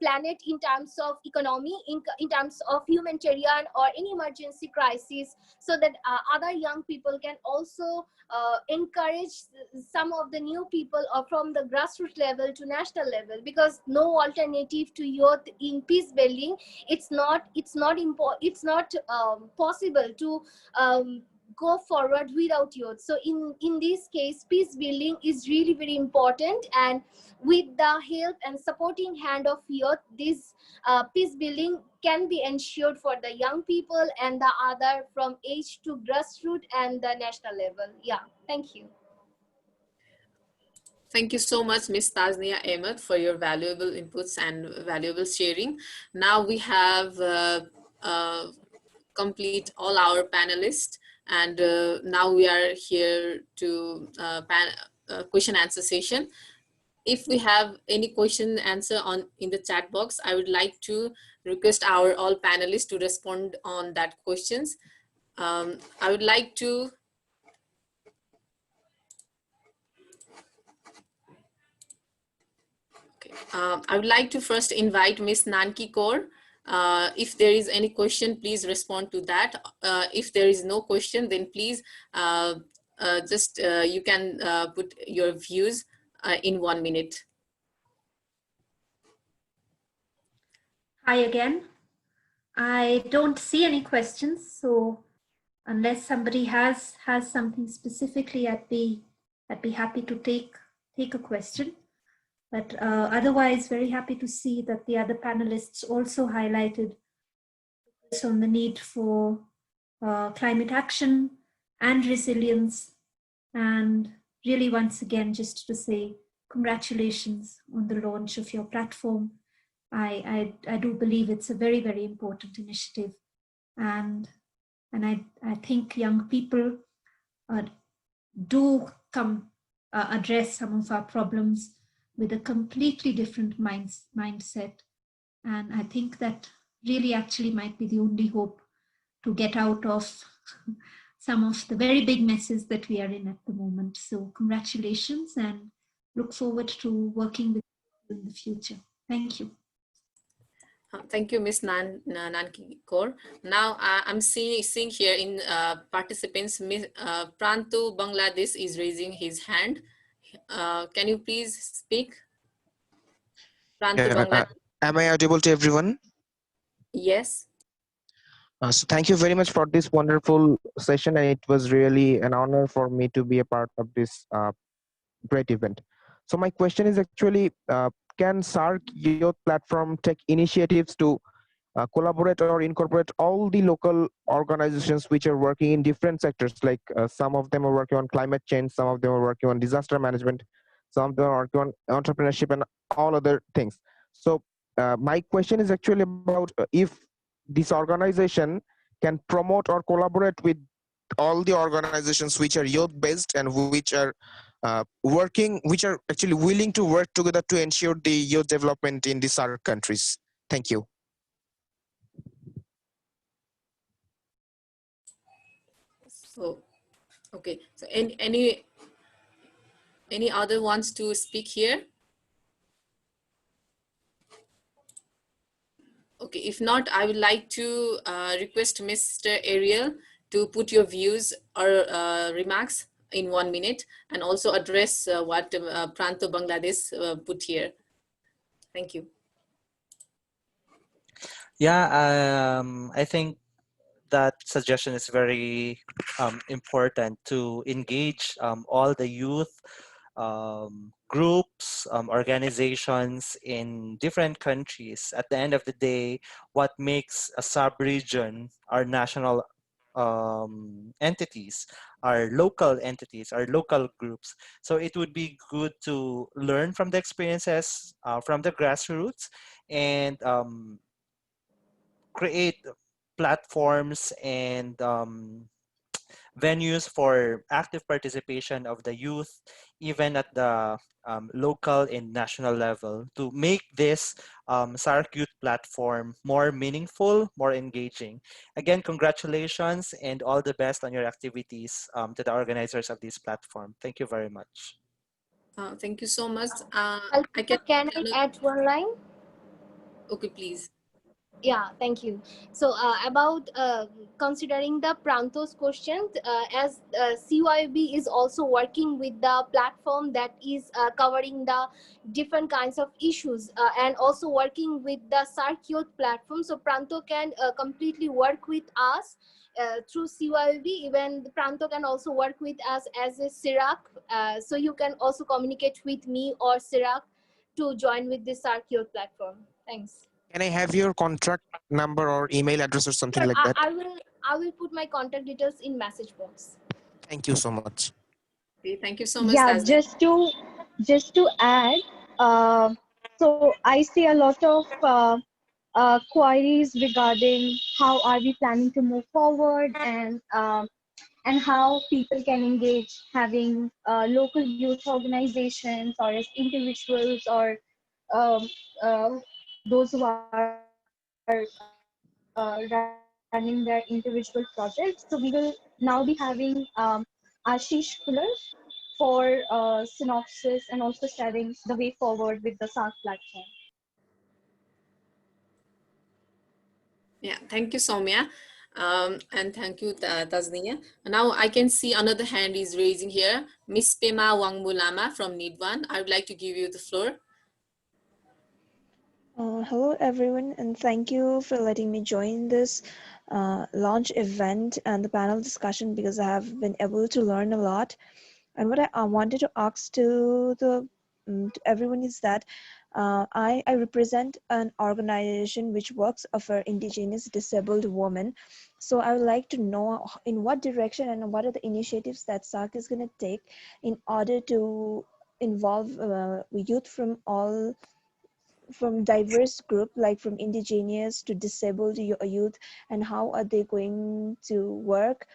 planet, in terms of economy, in terms of humanitarian or any emergency crisis, so that other young people can also encourage some of the new people or from the grassroots level to national level, because no alternative to youth in peace building. It's not possible to go forward without youth. So in this case, peace building is really very important, and with the help and supporting hand of youth, this peace building can be ensured for the young people and the other from age to grassroots and the national level. Yeah, thank you. Thank you so much, Ms. Taznia Ahmed, for your valuable inputs and valuable sharing. Now we have complete all our panelists, and now we are here to question answer session. If we have any question answer in the chat box, I would like to request our all panelists to respond on that questions. I would like to I would like to first invite Ms. Nanki Kaur. If there is any question, please respond to that. If there is no question, then please you can put your views in 1 minute. Hi again. I don't see any questions, so unless somebody has something specifically, I'd be happy to take a question. But otherwise, very happy to see that the other panelists also highlighted on the need for climate action and resilience. And really, once again, just to say congratulations on the launch of your platform. I do believe it's a very, very important initiative. And I think young people do address some of our problems with a completely different mindset. And I think that really actually might be the only hope to get out of some of the very big messes that we are in at the moment. So congratulations, and look forward to working with you in the future. Thank you. Thank you, Ms. Nanki Kaur. Now I'm seeing here in participants, Prantu Bangladesh is raising his hand. Can you please speak? Prantu Bangladesh. Am I audible to everyone? Yes. So thank you very much for this wonderful session, and it was really an honor for me to be a part of this great event. So my question is actually, can SAARC Youth Platform take initiatives to collaborate or incorporate all the local organizations which are working in different sectors? Like some of them are working on climate change, some of them are working on disaster management, some of them are working on entrepreneurship and all other things. So my question is actually about if this organization can promote or collaborate with all the organizations which are youth based and which are which are actually willing to work together to ensure the youth development in the SAARC countries. Thank you. So, okay. So any other wants to speak here? Okay, if not, I would like to request Mr. Ariel to put your views or remarks in 1 minute and also address what Pranto Bangladesh put here. Thank you. Yeah, I think that suggestion is very important to engage all the youth groups, organizations in different countries. At the end of the day, what makes a sub-region our national entities, our local entities, our local groups. So it would be good to learn from the experiences from the grassroots and create platforms and venues for active participation of the youth, even at the local and national level, to make this SAARC Youth platform more meaningful, more engaging. Again, congratulations and all the best on your activities to the organizers of this platform. Thank you very much. Thank you so much. Can I add one line? Okay, please. Yeah, thank you. So about considering the Pranto's question, as CYB is also working with the platform that is covering the different kinds of issues and also working with the SAARC Youth platform. So Pranto can completely work with us through CYB. Even Pranto can also work with us as a SYRAC. So you can also communicate with me or SYRAC to join with the SAARC Youth platform. Thanks. Can I have your contract number or email address or something Sure, like that? I will put my contact details in message box. Thank you so much. Okay, thank you so much. Yeah, Tasneem. just to add, so I see a lot of queries regarding how are we planning to move forward and how people can engage, having local youth organizations or as individuals or um, uh, those who are running their individual projects. So we will now be having Ashish Kular for synopsis and also sharing the way forward with the SAARC platform. Yeah, thank you, Soumya. And thank you, Tasneem. Now I can see another hand is raising here. Miss Pema Wangmulama from Nidwan. I would like to give you the floor. Hello everyone, and thank you for letting me join this launch event and the panel discussion, because I have been able to learn a lot. And what I wanted to ask to everyone is that I represent an organization which works for indigenous disabled women. So I would like to know in what direction and what are the initiatives that SAARC is going to take in order to involve youth from diverse group, like from indigenous to disabled youth, and how are they going to work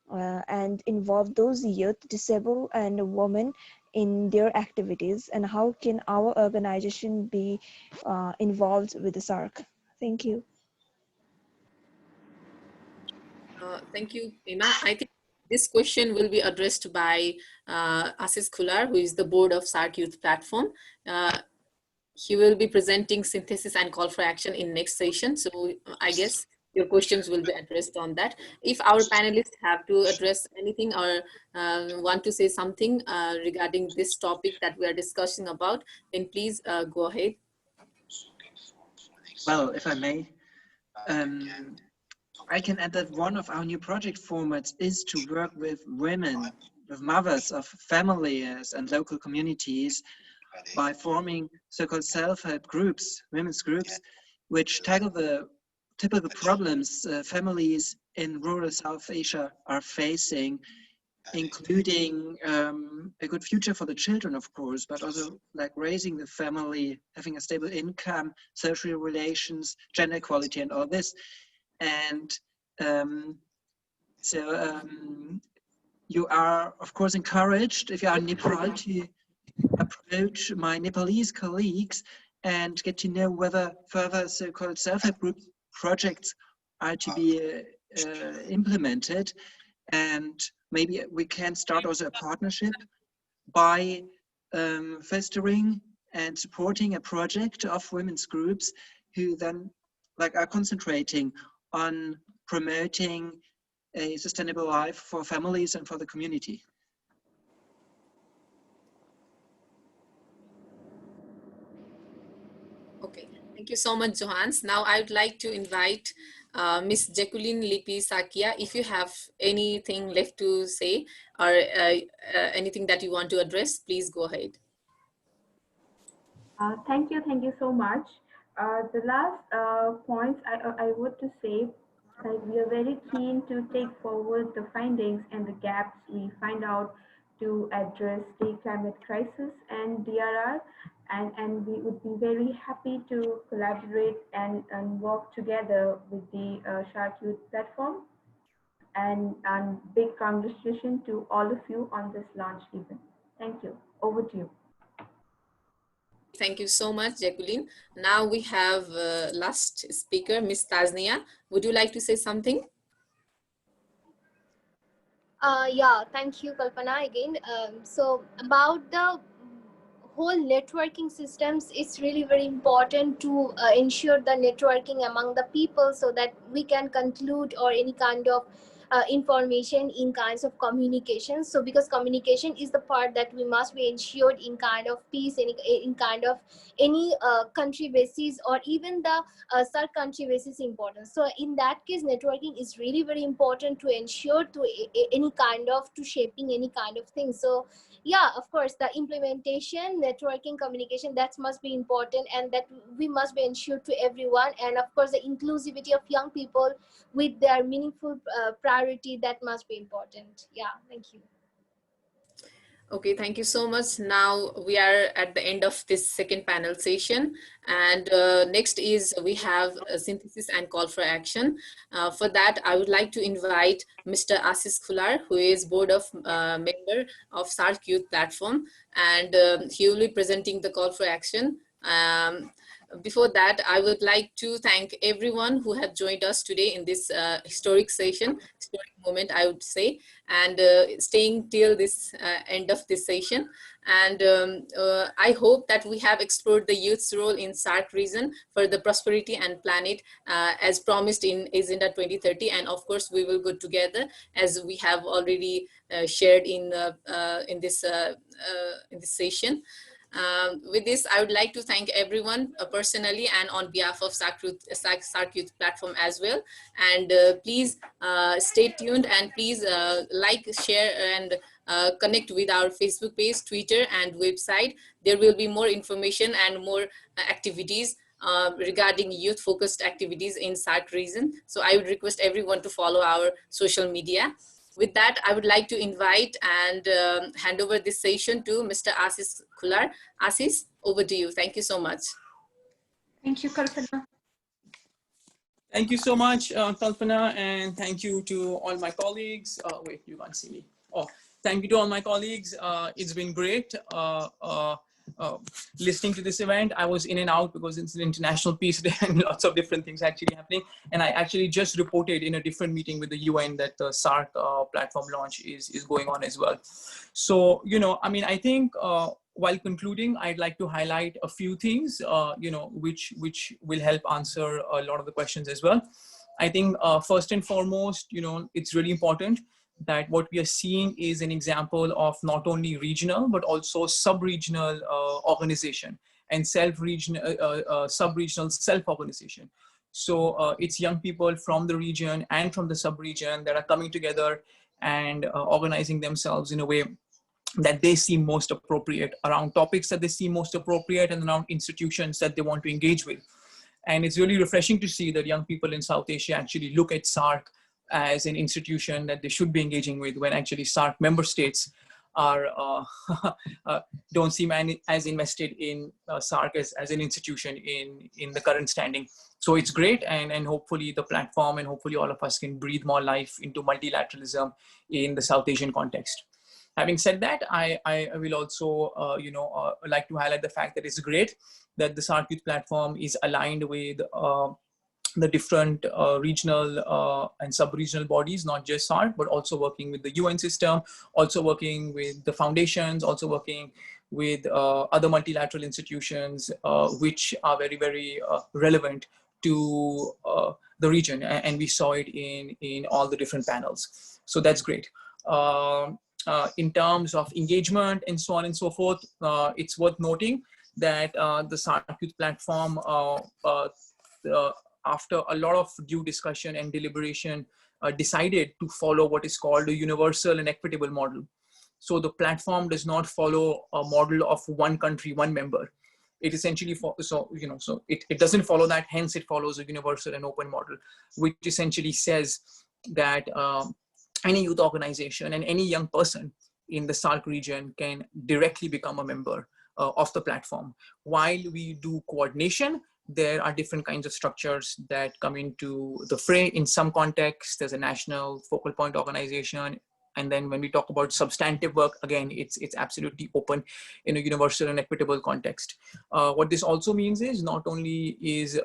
and involve those youth, disabled and women, in their activities, and how can our organization be involved with the SAARC? Thank you. Thank you, Pema. I think this question will be addressed by Ashish Kular, who is the board of SAARC Youth Platform. He will be presenting synthesis and call for action in next session. So I guess your questions will be addressed on that. If our panelists have to address anything or want to say something regarding this topic that we are discussing about, then please go ahead. Well, if I may, I can add that one of our new project formats is to work with women, with mothers of families and local communities, by forming so-called self-help groups, women's groups, which tackle the typical problems families in rural South Asia are facing, including a good future for the children, of course, but also like raising the family, having a stable income, social relations, gender equality, and all this. And you are, of course, encouraged, if you are in Nepal, to approach my Nepalese colleagues and get to know whether further so-called self-help group projects are to be implemented. And maybe we can start also a partnership by fostering and supporting a project of women's groups who then are concentrating on promoting a sustainable life for families and for the community. Okay, thank you so much, Johannes. Now I would like to invite Ms. Jacqueline Lipi Sakia. If you have anything left to say or anything that you want to address, please go ahead. Thank you so much. The last points I would to say that we are very keen to take forward the findings and the gaps we find out to address the climate crisis and DRR, and we would be very happy to collaborate and work together with the SAARC Youth Platform. And big congratulations to all of you on this launch event. Thank you. Over to you. Thank you so much, Jacqueline. Now we have last speaker, Ms. Taznia. Would you like to say something? Yeah, thank you, Kalpana, again. So about the whole networking systems, it's really very important to ensure the networking among the people so that we can conclude or any kind of information in kinds of communication. So because communication is the part that we must be ensured in kind of peace, in kind of any country basis or even the SAARC country basis important. So in that case, networking is really very important to ensure to any kind of to shaping any kind of thing. So yeah, of course, the implementation, networking, communication, that must be important, and that we must be ensured to everyone. And of course, the inclusivity of young people with their meaningful priority, that must be important. Yeah, thank you. Okay, thank you so much. Now we are at the end of this second panel session, and next is we have a synthesis and call for action. For that, I would like to invite Mr. Asis Khular, who is board of member of SAARC Youth Platform, and he will be presenting the call for action. Before that, I would like to thank everyone who have joined us today in this historic session, historic moment, I would say, and staying till this end of this session. And I hope that we have explored the youth's role in SAARC region for the prosperity and planet as promised in Agenda 2030. And of course, we will go together as we have already shared in this session. With this, I would like to thank everyone personally and on behalf of SAARC Youth Platform as well. And please stay tuned and please like, share, and connect with our Facebook page, Twitter, and website. There will be more information and more activities regarding youth-focused activities in SAARC region. So I would request everyone to follow our social media. With that, I would like to invite and hand over this session to Mr. Asis Khular. Asis, over to you. Thank you so much. Thank you, Kalpana. Thank you so much, Kalpana, and thank you to all my colleagues. Wait, you can't see me. Oh, thank you to all my colleagues. It's been great listening to this event. I was in and out because it's an International Peace Day and lots of different things actually happening. And I actually just reported in a different meeting with the UN that the SAARC platform launch is going on as well. So, you know, I mean, I think while concluding, I'd like to highlight a few things, you know, which will help answer a lot of the questions as well. I think first and foremost, you know, it's really important that what we are seeing is an example of not only regional, but also sub-regional organization and sub-regional self-organization. So it's young people from the region and from the sub-region that are coming together and organizing themselves in a way that they seem most appropriate around topics that they seem most appropriate and around institutions that they want to engage with. And it's really refreshing to see that young people in South Asia actually look at SAARC as an institution that they should be engaging with, when actually SAARC member states are don't seem as invested in SAARC as an institution in the current standing. So it's great, and hopefully the platform and hopefully all of us can breathe more life into multilateralism in the South Asian context. Having said that, I will also like to highlight the fact that it's great that the SAARC Youth Platform is aligned with the different regional and sub-regional bodies, not just SAARC, but also working with the UN system, also working with the foundations, also working with other multilateral institutions, which are very, very relevant to the region, and we saw it in all the different panels. So that's great. In terms of engagement and so on and so forth, it's worth noting that the SAARC Youth Platform, after a lot of due discussion and deliberation, decided to follow what is called a universal and equitable model. So the platform does not follow a model of one country, one member. It essentially, it doesn't follow that, hence it follows a universal and open model, which essentially says that any youth organization and any young person in the SAARC region can directly become a member of the platform. While we do coordination, there are different kinds of structures that come into the fray. In some contexts, there's a national focal point organization. And then when we talk about substantive work, again, it's absolutely open in a universal and equitable context. What this also means is not only is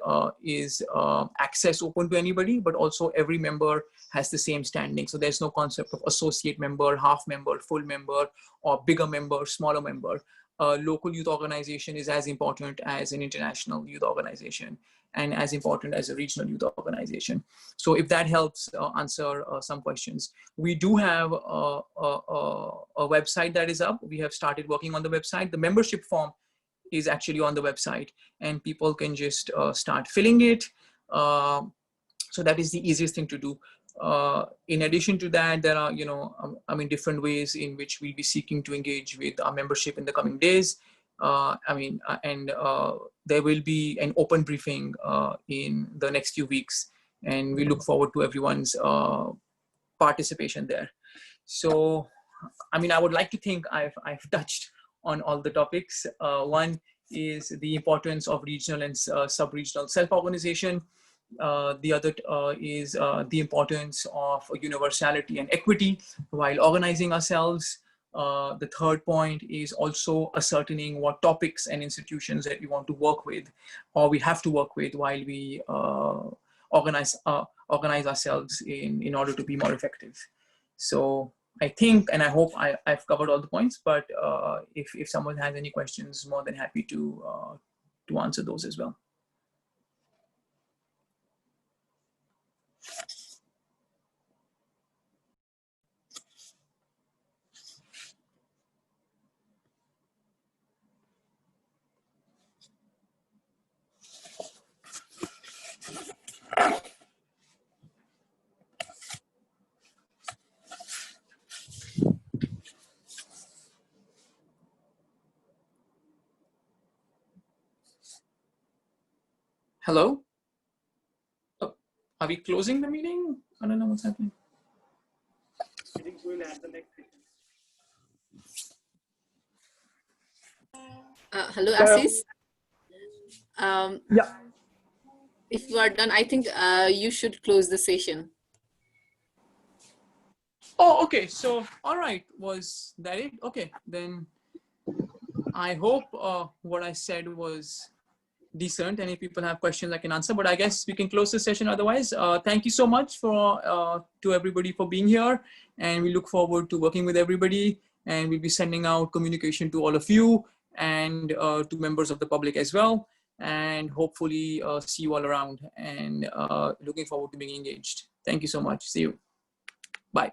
access open to anybody, but also every member has the same standing. So there's no concept of associate member, half member, full member, or bigger member, smaller member. Local youth organization is as important as an international youth organization, and as important as a regional youth organization. So if that helps answer some questions. We do have a website that is up. We have started working on the website. The membership form is actually on the website, and people can just start filling it. So that is the easiest thing to do. In addition to that, there are, different ways in which we'll be seeking to engage with our membership in the coming days. There will be an open briefing in the next few weeks, and we look forward to everyone's participation there. So, I would like to think I've touched on all the topics. One is the importance of regional and sub-regional self-organization. The other is the importance of universality and equity while organizing ourselves. The third point is also ascertaining what topics and institutions that we want to work with, or we have to work with while we organize ourselves in order to be more effective. So I think, and I hope I've covered all the points, but if someone has any questions, more than happy to answer those as well. Hello? Oh, are we closing the meeting? I don't know what's happening. I think we'll add the next session. Hello, Assis. Yeah. If you are done, I think you should close the session. Oh, okay. So, all right. Was that it? Okay. Then I hope what I said was decent, and if people have questions I can answer, but I guess we can close the session otherwise. Thank you so much to everybody for being here, and we look forward to working with everybody, and we'll be sending out communication to all of you and to members of the public as well, and hopefully see you all around, and looking forward to being engaged. Thank you so much. See you. Bye.